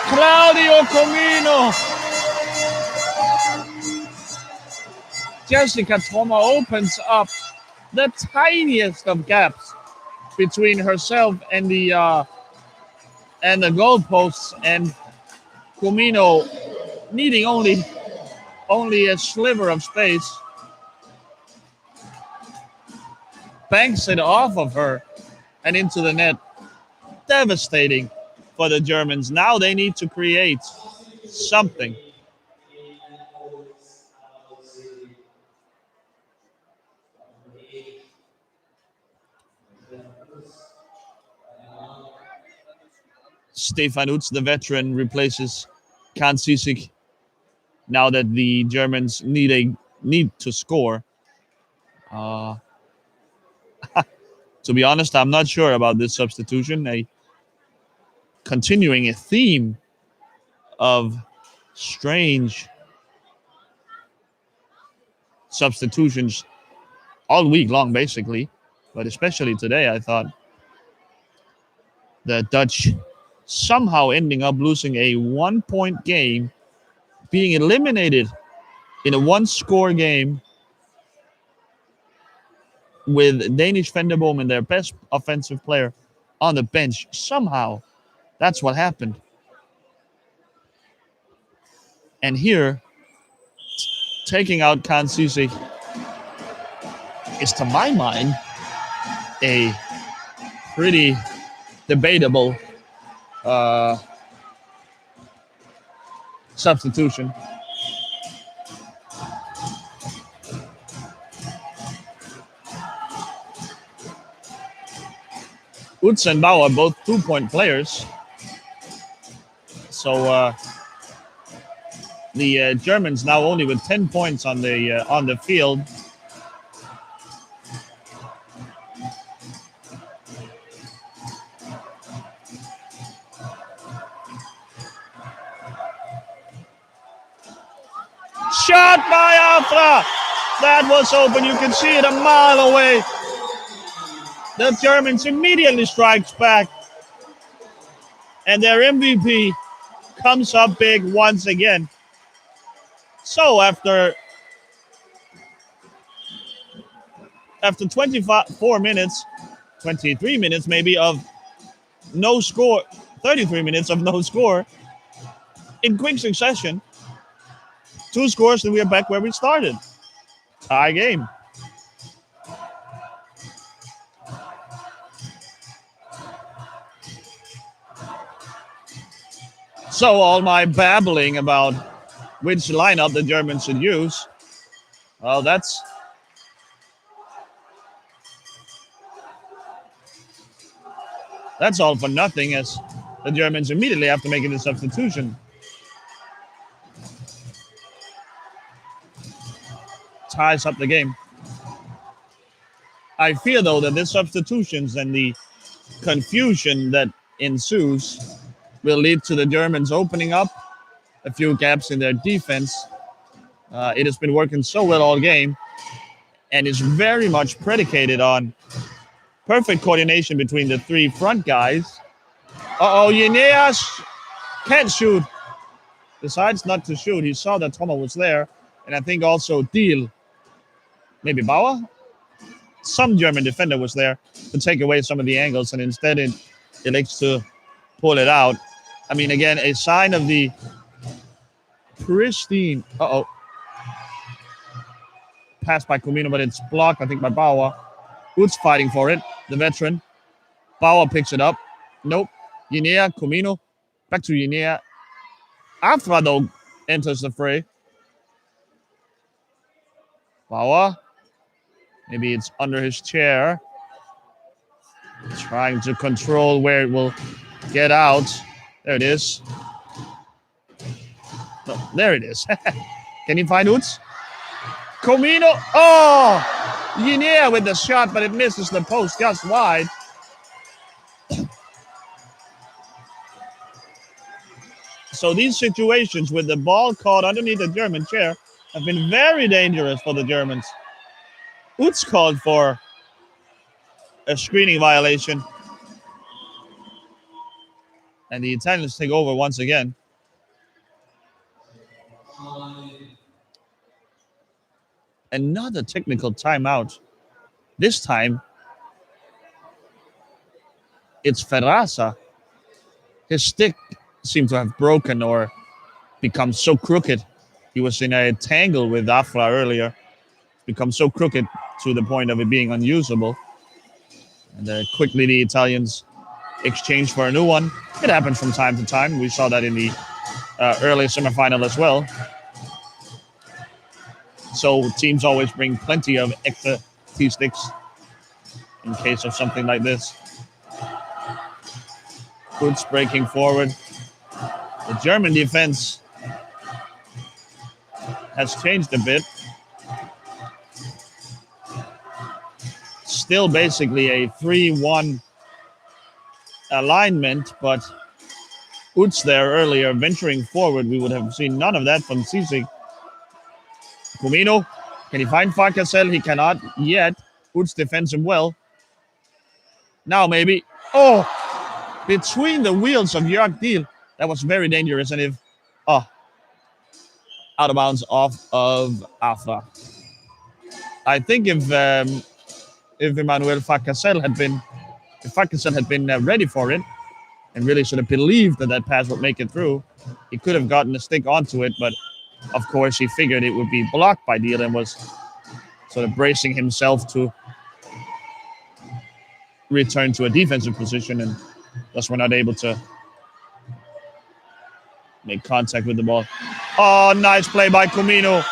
Claudio Comino. Jessica Troma opens up the tiniest of gaps between herself and the goalposts, and Comino needing only a sliver of space banks it off of her and into the net. Devastating for the Germans. Now they need to create something. Stefan Utz, the veteran, replaces Kan Sisik now that the Germans need to score. To be honest, I'm not sure about this substitution. Continuing a theme of strange substitutions all week long, basically. But especially today, I thought the Dutch somehow ending up losing a 1-point game, being eliminated in a one-score game with Danish Venderboom and their best offensive player on the bench. Somehow, that's what happened. And here, taking out Kan Sisik is, to my mind, a pretty debatable substitution. Utz and Bauer, both 2-point players. So the Germans now only with 10 points on the field. Shot by Afra. That was open. You can see it a mile away. The Germans immediately strikes back, and their MVP comes up big once again. So after 24 minutes, 23 minutes maybe of no score, 33 minutes of no score, in quick succession. 2 scores, and we are back where we started. Tie game. So all my babbling about which lineup the Germans should use, well, that's all for nothing, as the Germans immediately after making the substitution ties up the game. I fear, though, that the substitutions and the confusion that ensues will lead to the Germans opening up a few gaps in their defense. It has been working so well all game, and is very much predicated on perfect coordination between the 3 front guys. Yeneas can't shoot. Decides not to shoot. He saw that Thomas was there, and I think also Deal, maybe Bauer, some German defender was there to take away some of the angles, and instead it elects to pull it out. I mean, again, a sign of the pristine. Pass by Comino, but it's blocked, I think, by Bauer. Uts fighting for it, the veteran. Bauer picks it up. Nope. Yenea, Comino. Back to Yenea. Afra, though, enters the fray. Bauer. Maybe it's under his chair. Trying to control where it will get out. There it is. No, there it is. Can you find Uts? Comino. Oh! Yenea with the shot, but it misses the post just wide. So these situations with the ball caught underneath the German chair have been very dangerous for the Germans. Uts called for a screening violation. And the Italians take over once again. Another technical timeout. This time, it's Ferraza. His stick seemed to have broken or become so crooked. He was in a tangle with Afra earlier. Become so crooked to the point of it being unusable. And quickly the Italians exchange for a new one. It happens from time to time. We saw that in the early semifinal as well. So teams always bring plenty of extra T-sticks in case of something like this. Uts breaking forward. The German defense has changed a bit. Still basically a 3-1 alignment, but Uts there earlier venturing forward. We would have seen none of that from Sisig. Comino, can he find Farkasel? He cannot yet. Uts defends him well. Now maybe. Oh, between the wheels of Jörg Deal. That was very dangerous. And out of bounds off of Afra. I think if Emmanuel Farkasel had been ready for it and really sort of believed that pass would make it through, he could have gotten a stick onto it, but of course he figured it would be blocked by Deal and was sort of bracing himself to return to a defensive position, and thus we're not able to make contact with the ball. Oh, nice play by Comino.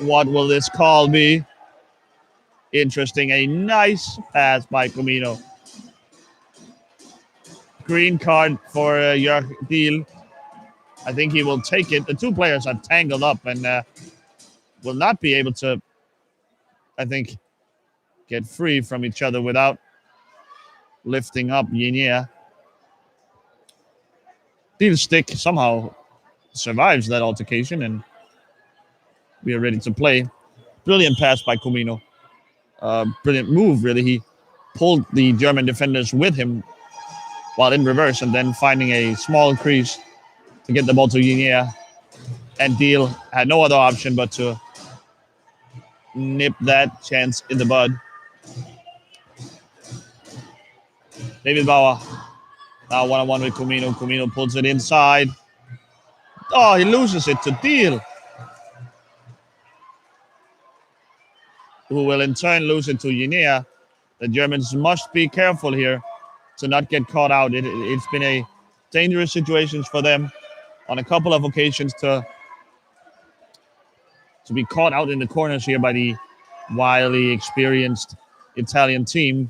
What will this call be? Interesting. A nice pass by Comino. Green card for Jörg Deal. I think he will take it. The 2 players are tangled up and will not be able to, I think, get free from each other without lifting up Yenea. Deal's stick somehow survives that altercation, and we are ready to play. Brilliant pass by Comino. Brilliant move, really. He pulled the German defenders with him while in reverse, and then finding a small crease to get the ball to Yenea. And Deal had no other option but to nip that chance in the bud. David Bauer Now one-on-one with Comino. Comino pulls it inside. Oh, he loses it to Deal, who will in turn lose it to Guinea. The Germans must be careful here to not get caught out. It's been a dangerous situation for them on a couple of occasions to be caught out in the corners here by the wildly experienced Italian team.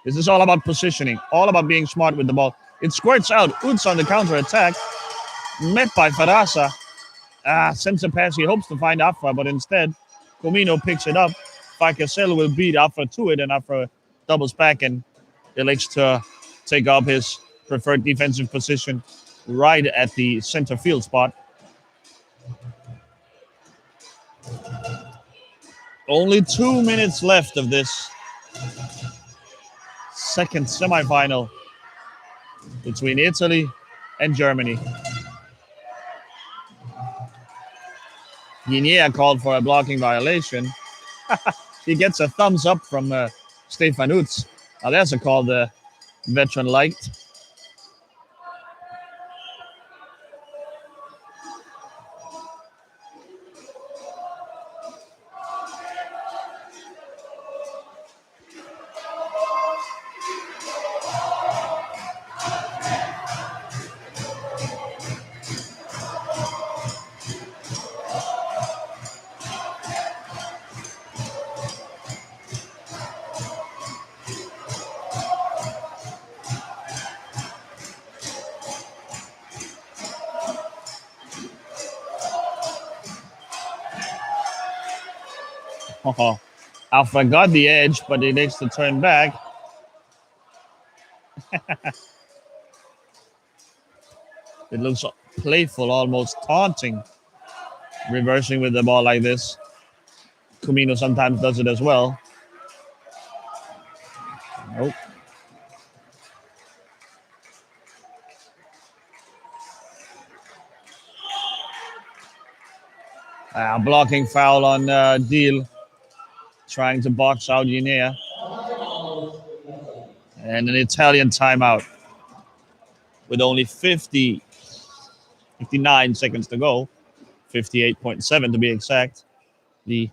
This is all about positioning, all about being smart with the ball. It squirts out. Utz on the counter attack, met by Farasa. Sends a pass. He hopes to find Afra, but instead, Comino picks it up. Fakasel will beat Afra to it, and Afra doubles back and elects to take up his preferred defensive position right at the center field spot. Only 2 minutes left of this second semifinal between Italy and Germany. Guinea called for a blocking violation. He gets a thumbs up from Stefan Utz. Now there's a call the veteran liked. Oh, Alpha got the edge, but he needs to turn back. It looks playful, almost taunting, reversing with the ball like this. Comino sometimes does it as well. Nope. Blocking foul on Deal, trying to box out Guinea. And an Italian timeout with only 59 seconds to go. 58.7 to be exact. The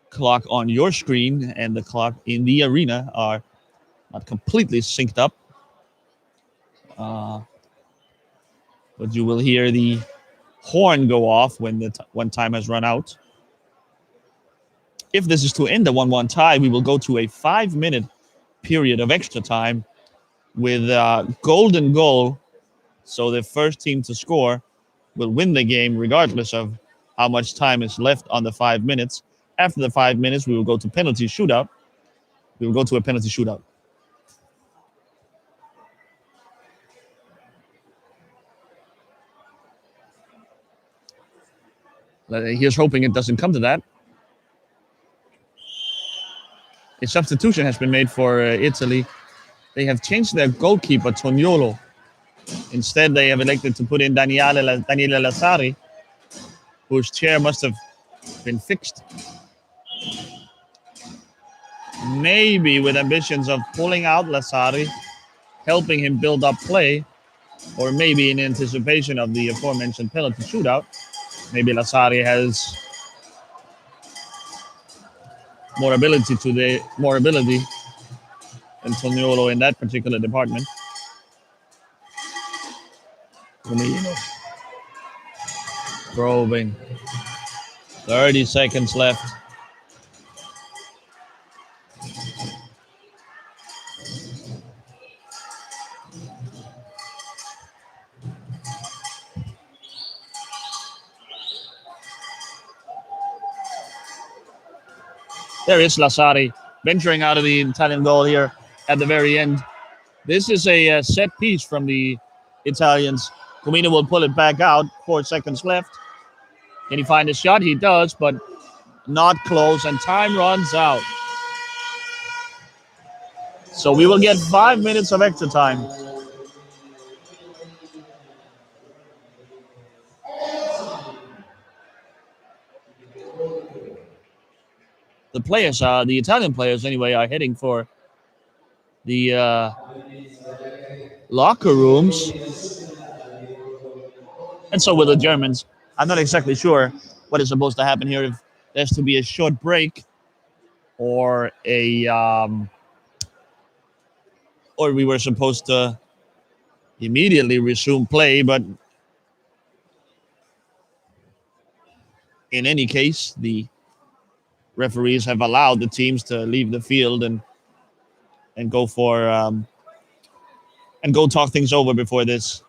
clock on your screen and the clock in the arena are not completely synced up. But you will hear the horn go off when when time has run out. If this is to end the 1-1 tie, we will go to a 5-minute period of extra time with golden goal. So the first team to score will win the game regardless of how much time is left on the 5 minutes. After the 5 minutes, we will go to penalty shootout. We will go to a penalty shootout. Here's hoping it doesn't come to that. A substitution has been made for Italy. They have changed their goalkeeper, Toniolo. Instead, they have elected to put in Daniele Lazzari, whose chair must have been fixed. Maybe with ambitions of pulling out Lazzari, helping him build up play, or maybe in anticipation of the aforementioned penalty shootout. Maybe Lazzari has more ability than Toniolo in that particular department. Probing. 30 seconds left. There is Lazzari venturing out of the Italian goal here at the very end. This is a set piece from the Italians. Comino will pull it back out. 4 seconds left. Can he find a shot? He does, but not close, and time runs out. So we will get 5 minutes of extra time. The players, the Italian players anyway, are heading for the locker rooms. And so with the Germans, I'm not exactly sure what is supposed to happen here. If there's to be a short break or or we were supposed to immediately resume play. But in any case, the referees have allowed the teams to leave the field and go for and go talk things over before this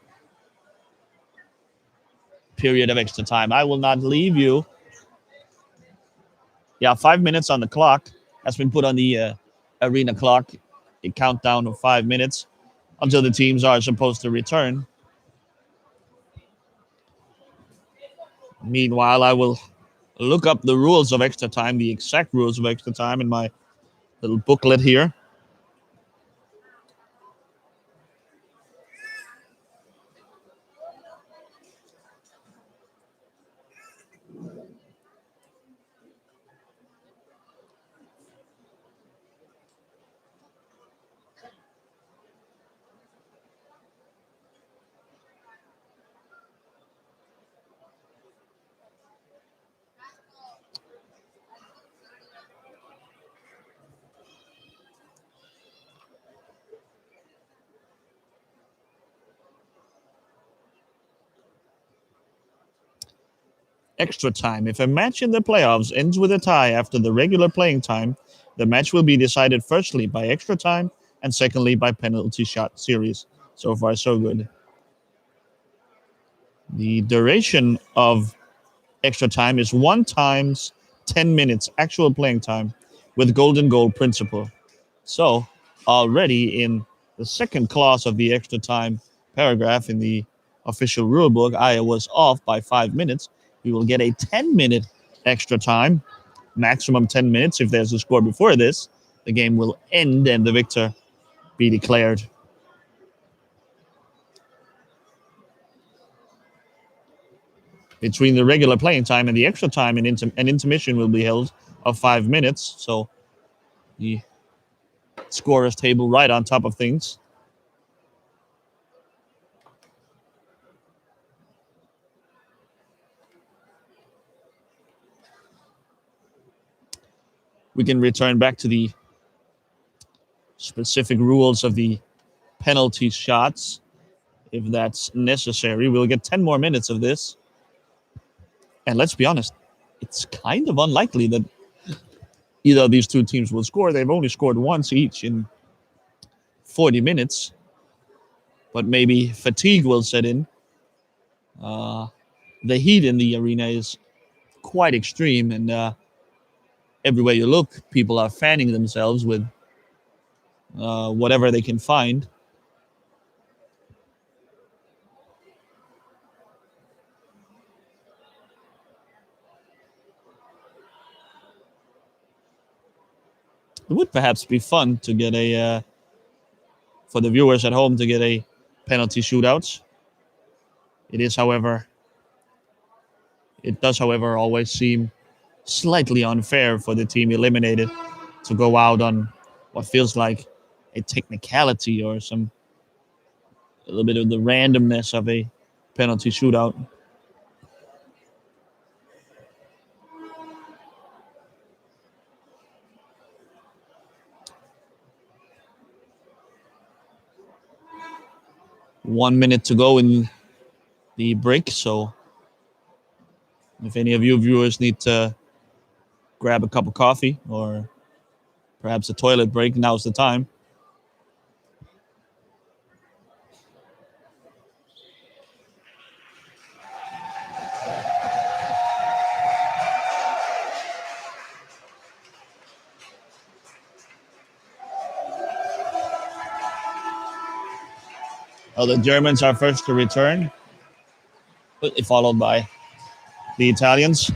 period of extra time. I will not leave you. Yeah, 5 minutes on the clock has been put on the arena clock. A countdown of 5 minutes until the teams are supposed to return. Meanwhile, I will look up the rules of extra time, the exact rules of extra time in my little booklet here. Extra time. If a match in the playoffs ends with a tie after the regular playing time, the match will be decided firstly by extra time and secondly by penalty shot series. So far, so good. The duration of extra time is 1 times 10 minutes actual playing time with golden goal principle. So already in the second clause of the extra time paragraph in the official rule book, I was off by 5 minutes. We will get a 10-minute extra time, maximum 10 minutes. If there's a score before this, the game will end and the victor be declared. Between the regular playing time and the extra time, an intermission will be held of 5 minutes. So the scorer's table right on top of things. We can return back to the specific rules of the penalty shots if that's necessary. We'll get 10 more minutes of this. And let's be honest, it's kind of unlikely that either of these two teams will score. They've only scored once each in 40 minutes, but maybe fatigue will set in. The heat in the arena is quite extreme, and everywhere you look, people are fanning themselves with whatever they can find. It would perhaps be fun to get for the viewers at home to get a penalty shootout. It does, however, always seem slightly unfair for the team eliminated to go out on what feels like a technicality or a little bit of the randomness of a penalty shootout. One minute to go in the break, so if any of you viewers need to grab a cup of coffee or perhaps a toilet break, now's the time. The Germans are first to return, followed by the Italians.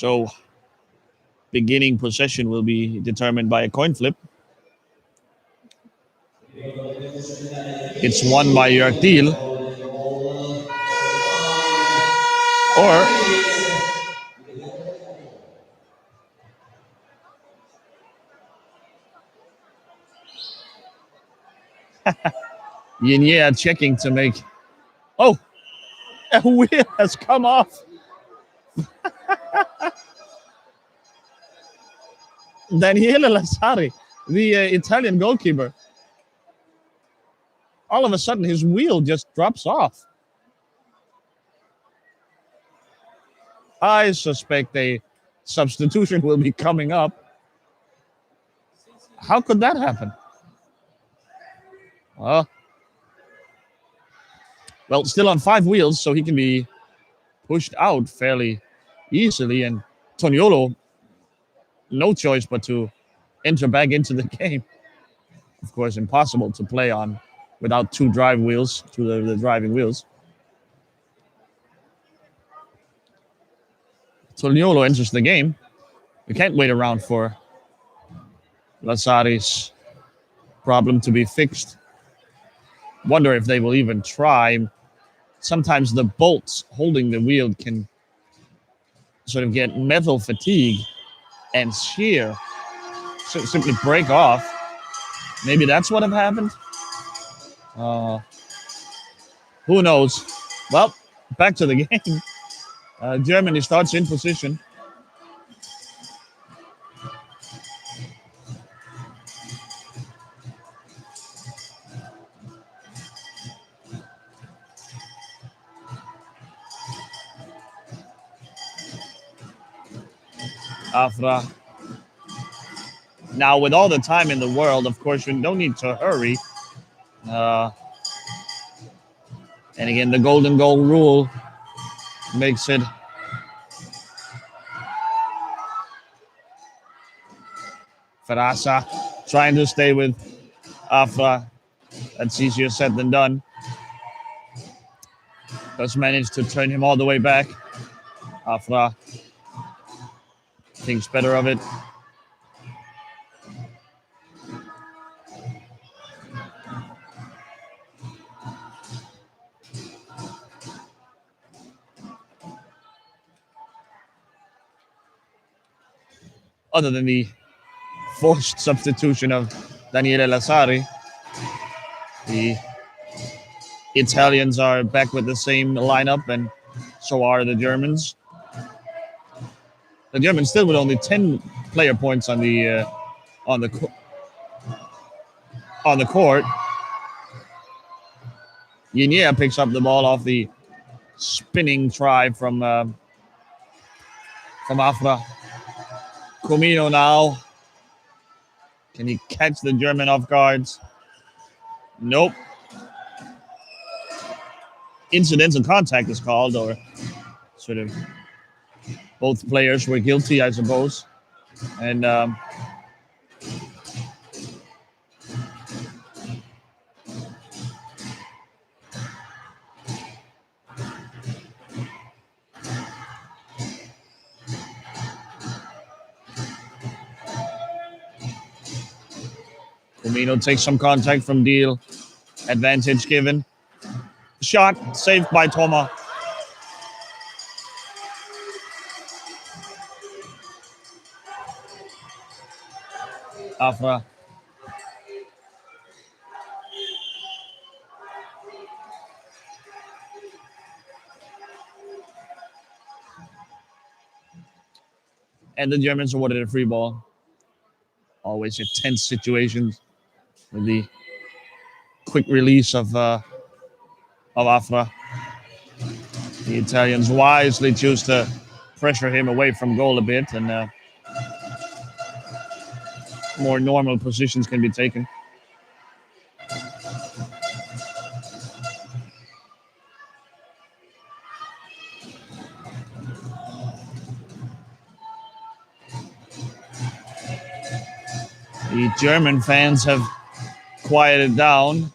So beginning possession will be determined by a coin flip. It's won by Jörg Thiel. Or Yinyea checking to make. Oh, a wheel has come off. Daniele Lazzari, the Italian goalkeeper. All of a sudden, his wheel just drops off. I suspect a substitution will be coming up. How could that happen? Well, still on 5 wheels, so he can be pushed out fairly easily. And Toniolo, no choice but to enter back into the game. Of course, impossible to play on without 2 drive wheels, the driving wheels. Toniolo enters the game. We can't wait around for Lazzari's problem to be fixed. Wonder if they will even try. Sometimes the bolts holding the wheel can sort of get metal fatigue and shear, so simply break off. Maybe that's what have happened. Who knows? Well, back to the game. Germany starts in position. Afra. Now, with all the time in the world, of course, you don't need to hurry. And again, the golden goal rule makes it Ferrasa trying to stay with Afra. That's easier said than done. Does manage to turn him all the way back. Afra thinks better of it. Other than the forced substitution of Daniele Lazzari, the Italians are back with the same lineup, and so are the Germans. The Germans still with only 10 player points on the court. Yinyea picks up the ball off the spinning try from Afra. Comino now. Can he catch the German off guards? Nope. Incidental contact is called, or sort of both players were guilty, I suppose. And Comino takes some contact from Deal. Advantage given. Shot saved by Toma. Afra. And the Germans awarded a free ball. Always a tense situation with the quick release of Afra. The Italians wisely choose to pressure him away from goal a bit, and more normal positions can be taken. The German fans have quieted down,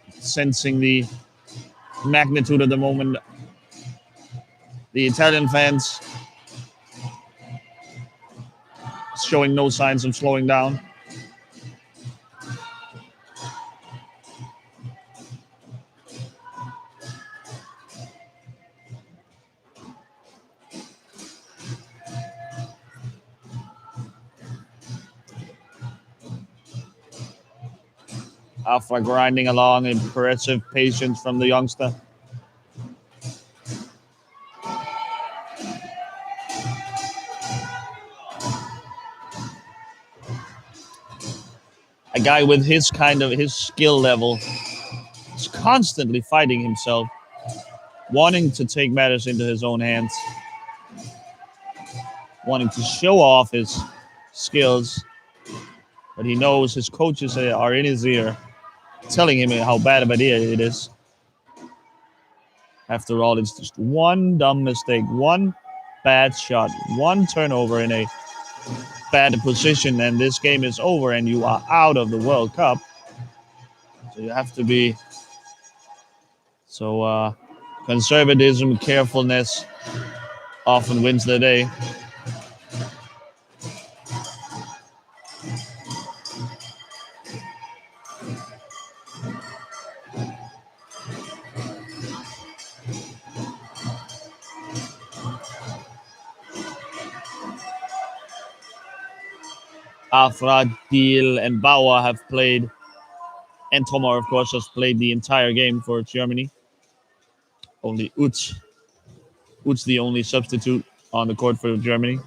sensing the magnitude of the moment The Italian fans showing no signs of slowing down. Afra grinding along, impressive patience from the youngster. A guy with his skill level is constantly fighting himself, wanting to take matters into his own hands, wanting to show off his skills, but he knows his coaches are in his ear, telling him how bad of an idea it is. After all, it's just one dumb mistake, one bad shot, one turnover in a bad position, and this game is over and you are out of the World Cup. So you have to be conservatism, carefulness often wins the day. Afra, Deal, and Bauer have played, and Tomar, of course, has played the entire game for Germany. Only Utz, the only substitute on the court for Germany.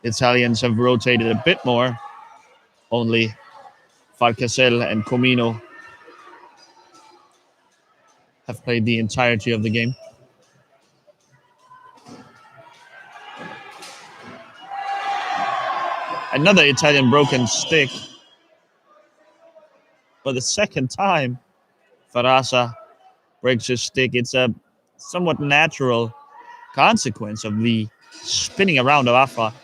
Italians have rotated a bit more. Only Farcasel and Comino have played the entirety of the game. Another Italian broken stick. For the second time, Farasa breaks his stick. It's a somewhat natural consequence of the spinning around of Afra.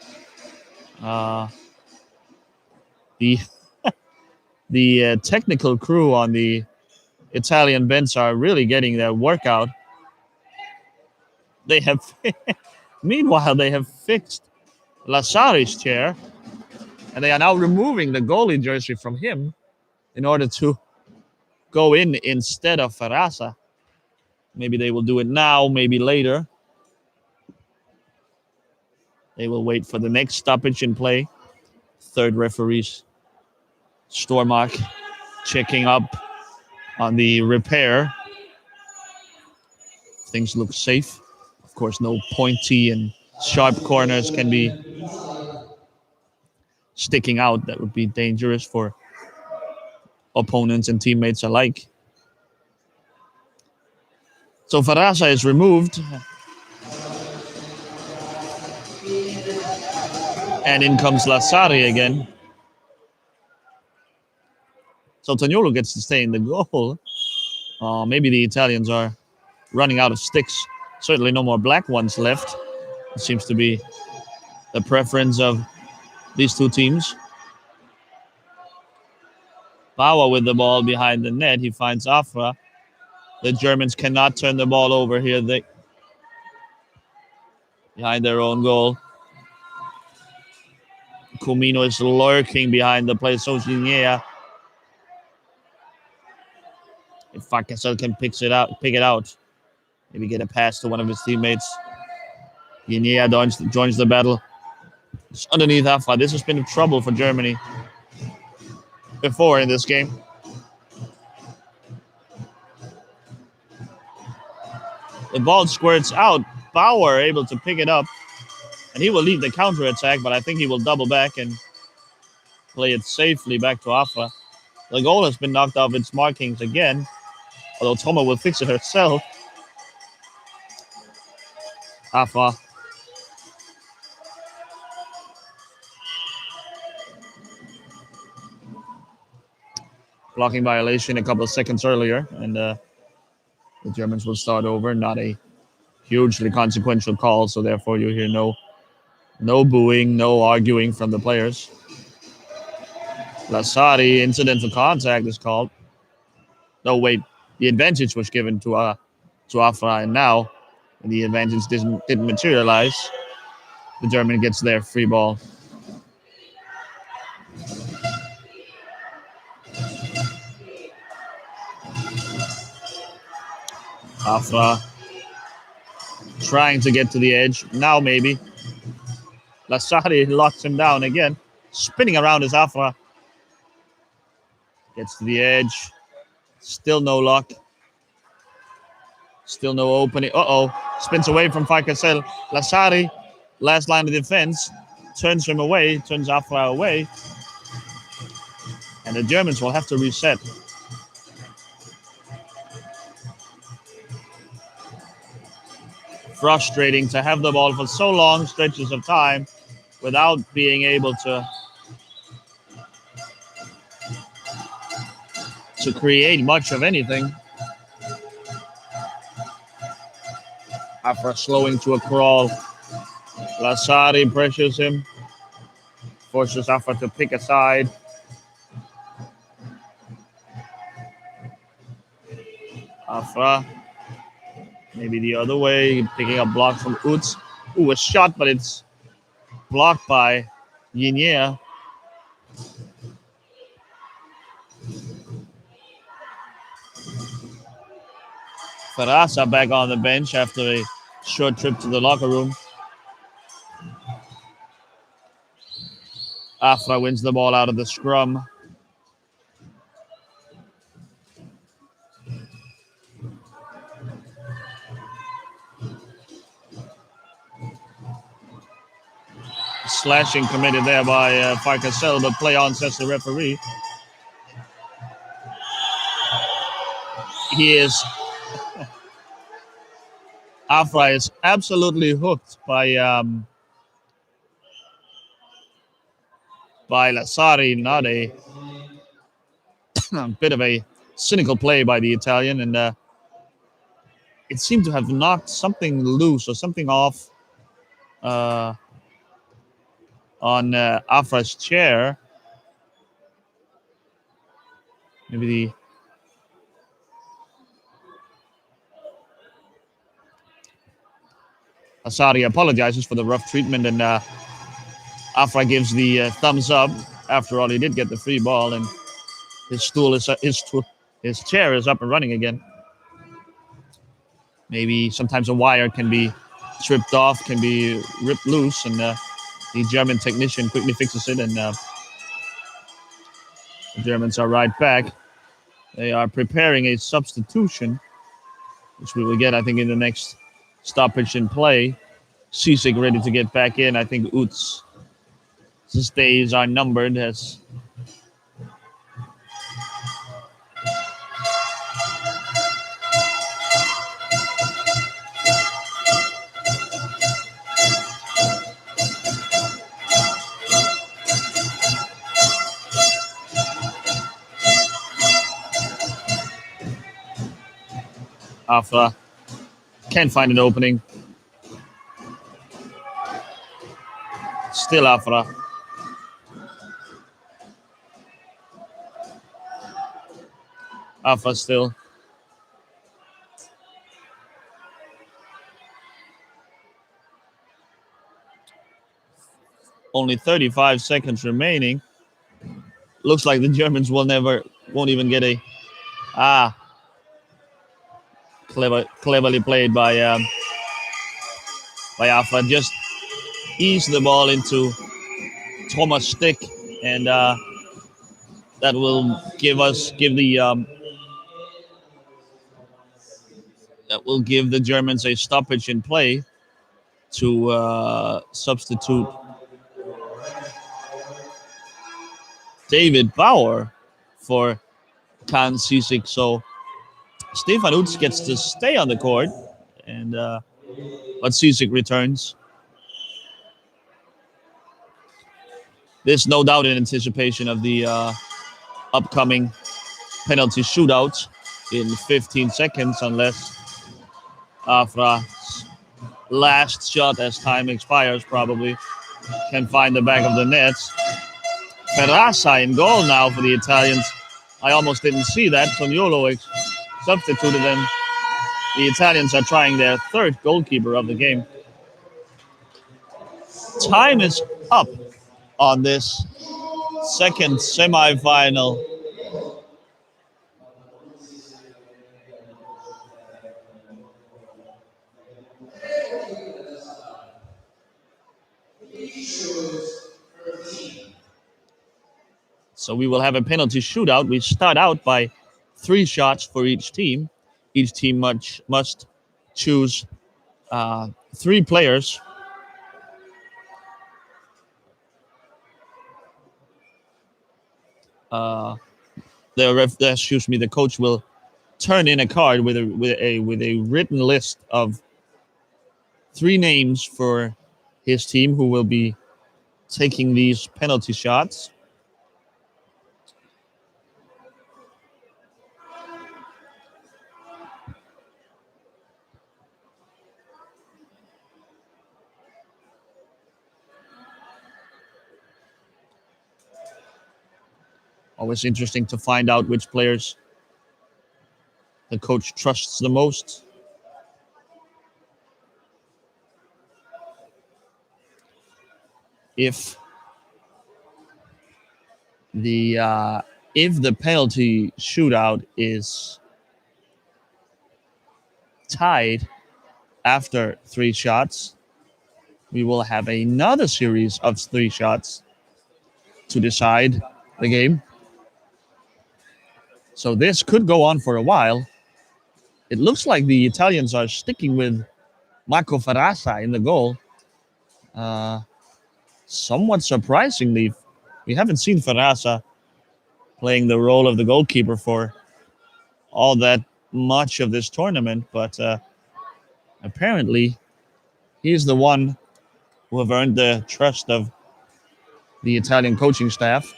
The technical crew on the Italian bench are really getting their workout. They have, meanwhile, they have fixed Lassari's chair, and they are now removing the goalie jersey from him in order to go in instead of Farasa. Maybe they will do it now, maybe later. They will wait for the next stoppage in play. Third referees, Stormark, checking up on the repair. Things look safe. Of course, no pointy and sharp corners can be sticking out. That would be dangerous for opponents and teammates alike. So Farasa is removed. And in comes Lassari again. So Toniolo gets to stay in the goal. Maybe the Italians are running out of sticks. Certainly no more black ones left. It seems to be the preference of these two teams. Bauer with the ball behind the net. He finds Afra. The Germans cannot turn the ball over here. They behind their own goal. Comino is lurking behind the play. So Ginea. If Farcasel can pick it out. Maybe get a pass to one of his teammates. Ginea joins the battle. It's underneath Afra. This has been a trouble for Germany before in this game. The ball squirts out. Bauer able to pick it up. And he will lead the counterattack, but I think he will double back and play it safely back to Afra. The goal has been knocked off its markings again, although Toma will fix it herself. Afra. Blocking violation a couple of seconds earlier, and the Germans will start over. Not a hugely consequential call, so therefore you hear no booing, no arguing from the players. Lassari, incidental contact is called. No, wait, the advantage was given to Afra, and now and the advantage didn't materialize. The German gets their free ball. Afra trying to get to the edge. Now maybe. Lasari locks him down again. Spinning around is Afra. Gets to the edge. Still no luck. Still no opening. Spins away from Farcasel. Lasari, last line of defense, turns him away, turns Afra away. And the Germans will have to reset. Frustrating to have the ball for so long stretches of time without being able to create much of anything. Afra slowing to a crawl. Lasari pressures him, forces Afra to pick a side. Afra, maybe the other way, picking up block from Utz. Ooh, a shot, but it's blocked by Yinier. Ferrasa back on the bench after a short trip to the locker room. Afra wins the ball out of the scrum. Slashing committed there by Farcasel, but play on, says the referee. Afra is absolutely hooked by Lasari. Not a bit of a cynical play by the Italian, and it seemed to have knocked something loose or something off on Afra's chair. Maybe the Asari apologizes for the rough treatment, and Afra gives the thumbs up. After all, he did get the free ball, and his chair is up and running again. Maybe sometimes a wire can be stripped off, can be ripped loose, and the German technician quickly fixes it, and the Germans are right back. They are preparing a substitution, which we will get, I think, in the next stoppage in play. Sisek ready to get back in. I think Utz's days are numbered. As Afra can't find an opening. Still Afra. Afra still. Only 35 seconds remaining. Looks like the Germans won't even get a cleverly played by Afra. Just ease the ball into Thomas' stick, and that will give the Germans a stoppage in play to substitute David Bauer for Kan Sisek. So Stefan Utz gets to stay on the court, and but Sisek returns. There's no doubt in anticipation of the upcoming penalty shootout in 15 seconds, unless Afra's last shot as time expires probably can find the back of the net. Ferrasa in goal now for the Italians. I almost didn't see that. Soniolo substituted, and The Italians are trying their third goalkeeper of the game. Time is up on this second semifinal. So we will have a penalty shootout. We start out by 3 shots for each team. Each team must choose 3 players. The coach will turn in a card with a written list of 3 names for his team who will be taking these penalty shots. Always interesting to find out which players the coach trusts the most. If the penalty shootout is tied after 3 shots, we will have another series of 3 shots to decide the game. So this could go on for a while. It looks like the Italians are sticking with Marco Ferrasa in the goal. Somewhat surprisingly, we haven't seen Ferrasa playing the role of the goalkeeper for all that much of this tournament, but apparently he's the one who have earned the trust of the Italian coaching staff.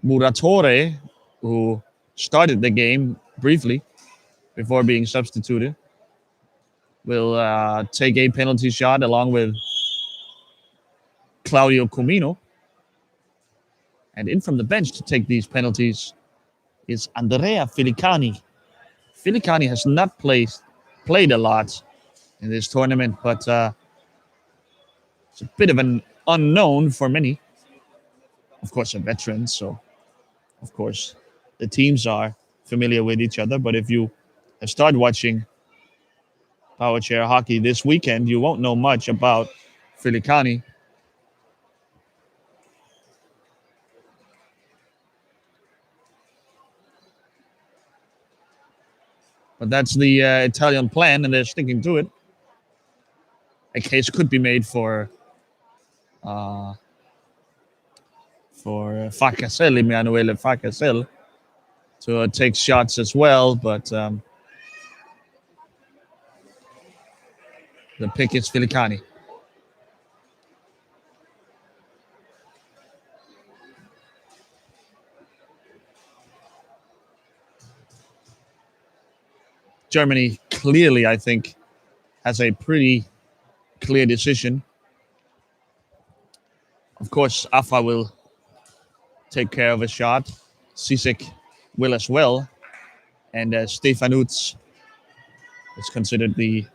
Muratore, who started the game briefly before being substituted, will take a penalty shot along with Claudio Comino. And in from the bench to take these penalties is Andrea Filicani. Filicani has not played a lot in this tournament, but it's a bit of an unknown for many. Of course, a veteran, so of course the teams are familiar with each other. But if you have started watching Powerchair hockey this weekend, you won't know much about Filicani. But that's the Italian plan, and they're sticking to it. A case could be made for Facasel, Emanuele Facasel, to take shots as well, but the pick is Filicani. Germany clearly, I think, has a pretty clear decision. Of course, Afa will take care of a shot. Sisek will as well. And Stefanuts is considered the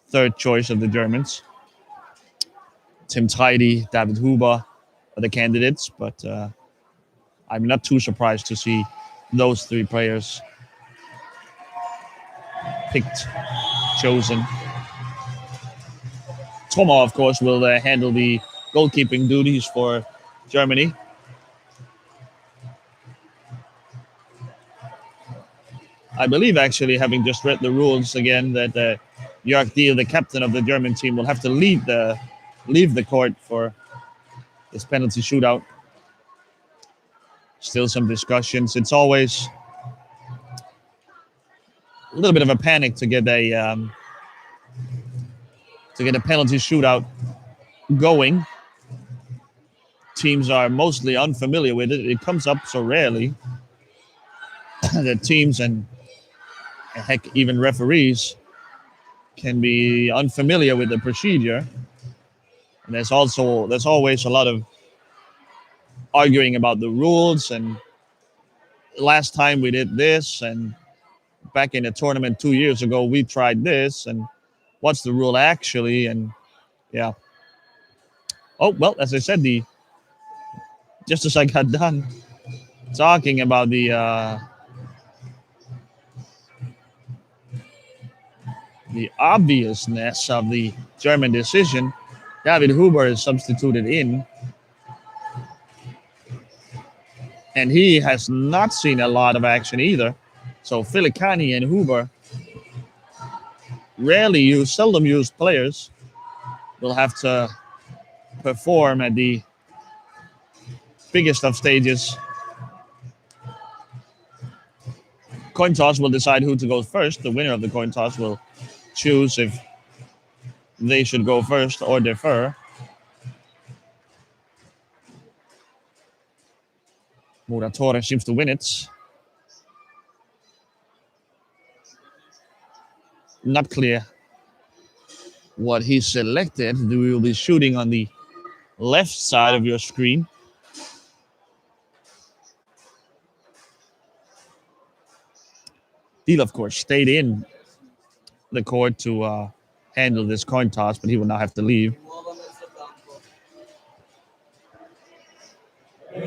third choice of the Germans. Tim Treidi, David Huber are the candidates, but I'm not too surprised to see those 3 players picked, chosen. Thoma, of course, will handle the goalkeeping duties for Germany. I believe, actually, having just read the rules again, that Jörg Diehl, the captain of the German team, will have to leave the court for this penalty shootout. Still some discussions. It's always a little bit of a panic to get a penalty shootout going. Teams are mostly unfamiliar with it. It comes up so rarely that teams and heck, even referees can be unfamiliar with the procedure. And there's always a lot of arguing about the rules, and last time we did this, and back in a tournament 2 years ago, we tried this, and what's the rule actually? And yeah. Oh well, as I said, just as I got done talking about the obviousness of the German decision, David Huber is substituted in, and he has not seen a lot of action either. So Filicani and Huber, seldom used players, will have to perform at the biggest of stages. Coin toss will decide who to go first. The winner of the coin toss will choose if they should go first or defer. Muratore seems to win it. Not clear what he selected. We will be shooting on the left side of your screen. Deal, of course, stayed in the court to handle this coin toss, but he will now have to leave.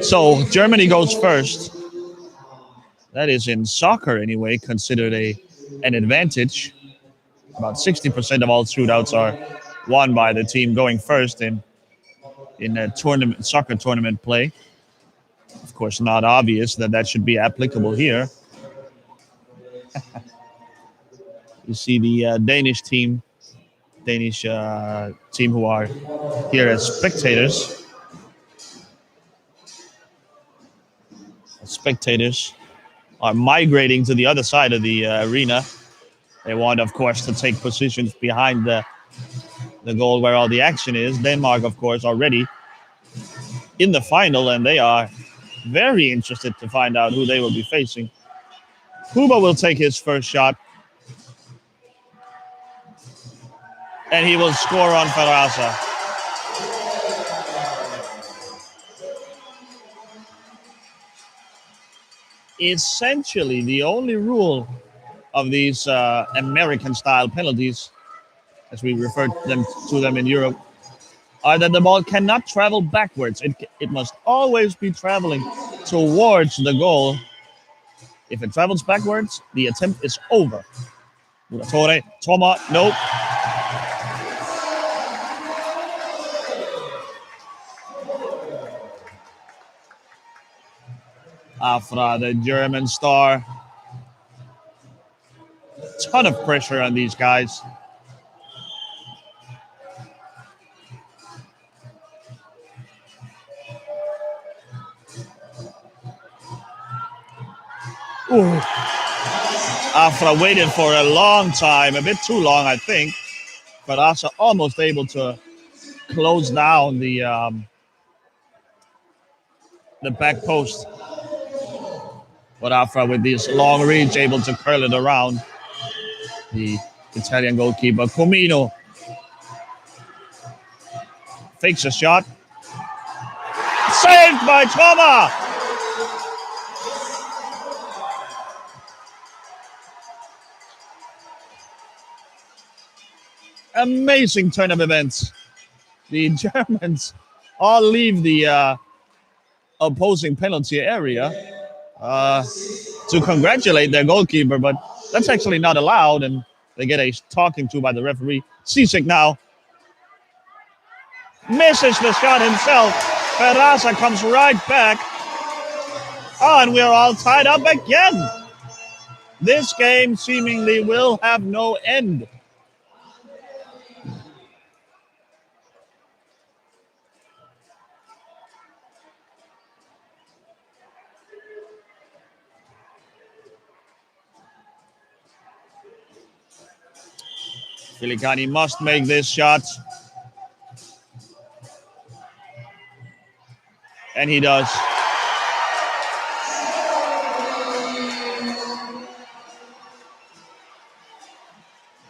So Germany goes first. That is in soccer anyway, considered an advantage. About 60% of all shootouts are won by the team going first in a tournament, soccer tournament play. Of course, not obvious that should be applicable here. You see the Danish team who are here as spectators. Spectators are migrating to the other side of the arena. They want, of course, to take positions behind the goal where all the action is. Denmark, of course, already in the final, and they are very interested to find out who they will be facing. Huber will take his first shot, and he will score on Ferraza. Essentially, the only rule of these American-style penalties, as we refer to them in Europe, are that the ball cannot travel backwards. It must always be traveling towards the goal. If it travels backwards, the attempt is over. Muratore, Toma, nope. Afra, the German star. Ton of pressure on these guys. Ooh. Afra waited for a long time, a bit too long, I think. But Asa almost able to close down the back post. But Afra, with this long reach, able to curl it around the Italian goalkeeper. Comino fakes a shot. Saved by Toma! Amazing turn of events. The Germans all leave the opposing penalty area to congratulate their goalkeeper, but that's actually not allowed, and they get a talking to by the referee. Sisek now misses the shot himself. Ferraza comes right back. Oh, and we're all tied up again. This game seemingly will have no end. Filicani must make this shot. And he does.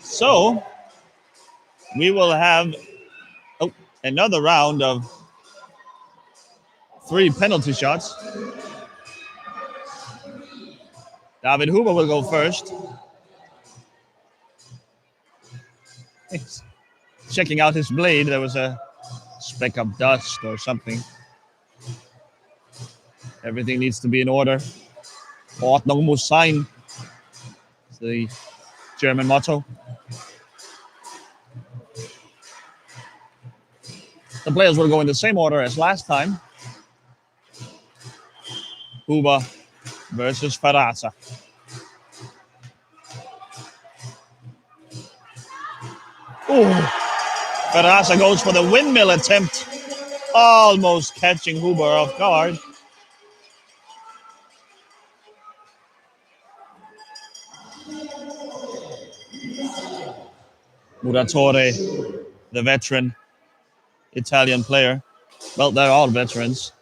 So we will have another round of 3 penalty shots. David Huber will go first. He's checking out his blade. There was a speck of dust or something. Everything needs to be in order. Ordnung muss sein. It's the German motto. The players will go in the same order as last time. Huber versus Ferraza. Ooh, Ferraza goes for the windmill attempt, almost catching Huber off guard. Muratore, the veteran Italian player. Well, they're all veterans.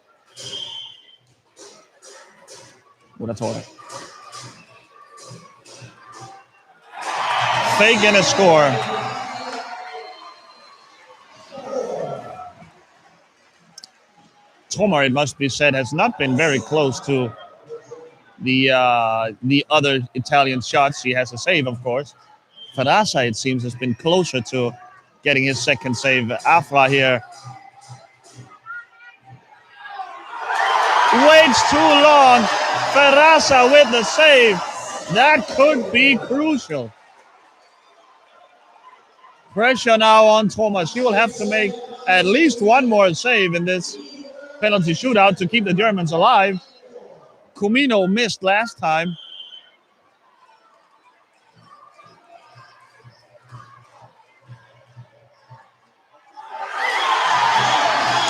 Muratore. Fake and a score. Tomar, it must be said, has not been very close to the other Italian shots. He has a save, of course. Ferraza, it seems, has been closer to getting his second save. Afra here waits too long. Ferraza with the save. That could be crucial. Pressure now on Thomas. He will have to make at least one more save in this penalty shootout to keep the Germans alive. Cumino missed last time.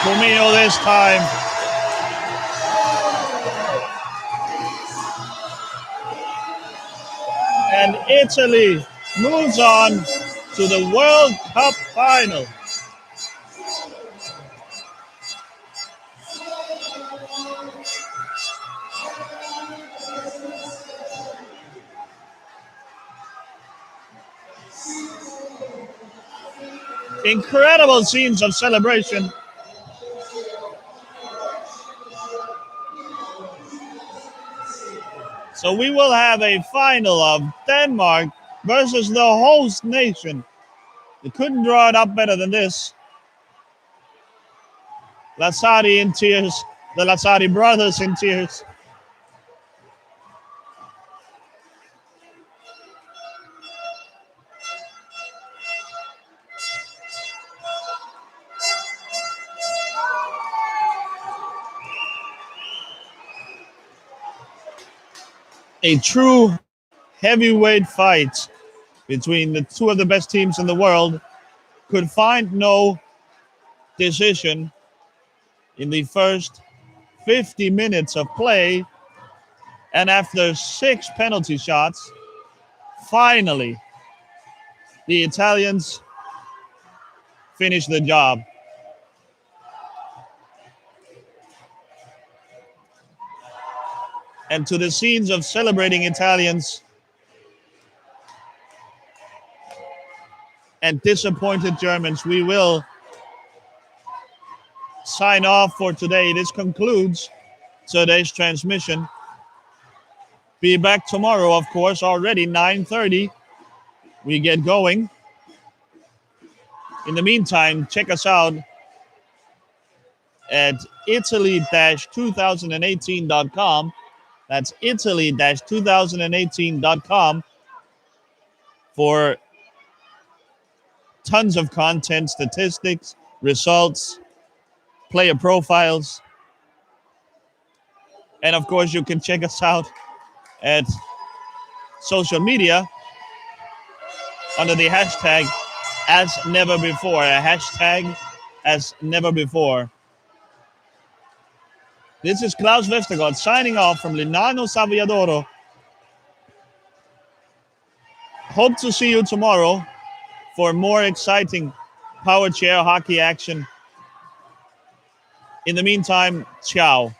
Cumino this time. And Italy moves on to the World Cup final. Incredible scenes of celebration. So we will have a final of Denmark versus the host nation. They couldn't draw it up better than this. Lazzari in tears. The Lazzari brothers in tears. A true heavyweight fight between the two of the best teams in the world could find no decision in the first 50 minutes of play. And after 6 penalty shots, finally, the Italians finish the job. And to the scenes of celebrating Italians and disappointed Germans, we will sign off for today. This concludes today's transmission. Be back tomorrow, of course, already 9:30. We get going. In the meantime, check us out at italy-2018.com. That's italy-2018.com for tons of content, statistics, results, player profiles. And of course, you can check us out at social media under the hashtag as never before. A hashtag as never before. This is Klaus Vestergaard signing off from Linano Saviadoro. Hope to see you tomorrow for more exciting power chair hockey action. In the meantime, ciao.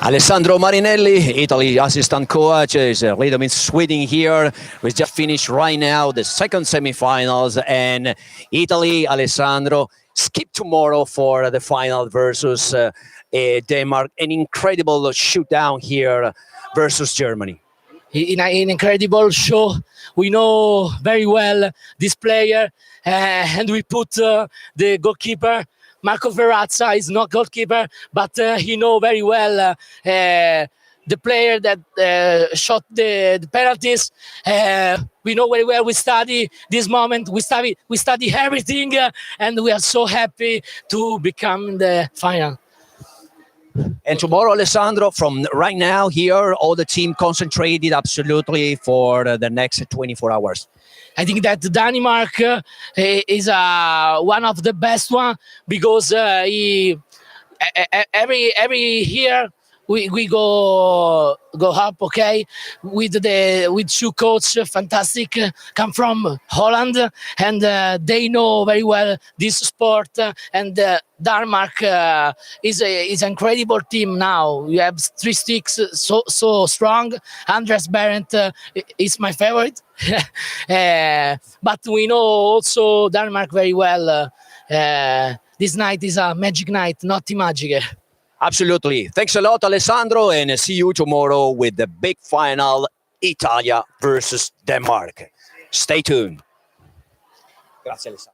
Alessandro Marinelli, Italy assistant coach, is a little bit sweating here. We just finished right now the second semifinals, and Italy, Alessandro, skip tomorrow for the final versus Denmark. An incredible shootout here versus Germany. In an incredible show. We know very well this player, and we put the goalkeeper. Marco Verrazza is not goalkeeper, but he know very well the player that shot the penalties. We know very well. We study this moment. We study everything, and we are so happy to become in the final. And tomorrow, Alessandro, from right now here, all the team concentrated absolutely for the next 24 hours. I think that Denmark is one of the best one because every year we go up, okay, with two coaches fantastic, come from Holland, and they know very well this sport, and Denmark is an incredible team now. We have three sticks so strong. Andreas Berendt is my favorite. But we know also Denmark very well. This night is a magic night, not magic. Absolutely. Thanks a lot, Alessandro, and see you tomorrow with the big final, Italia versus Denmark. Stay tuned. Grazie, Alessandro.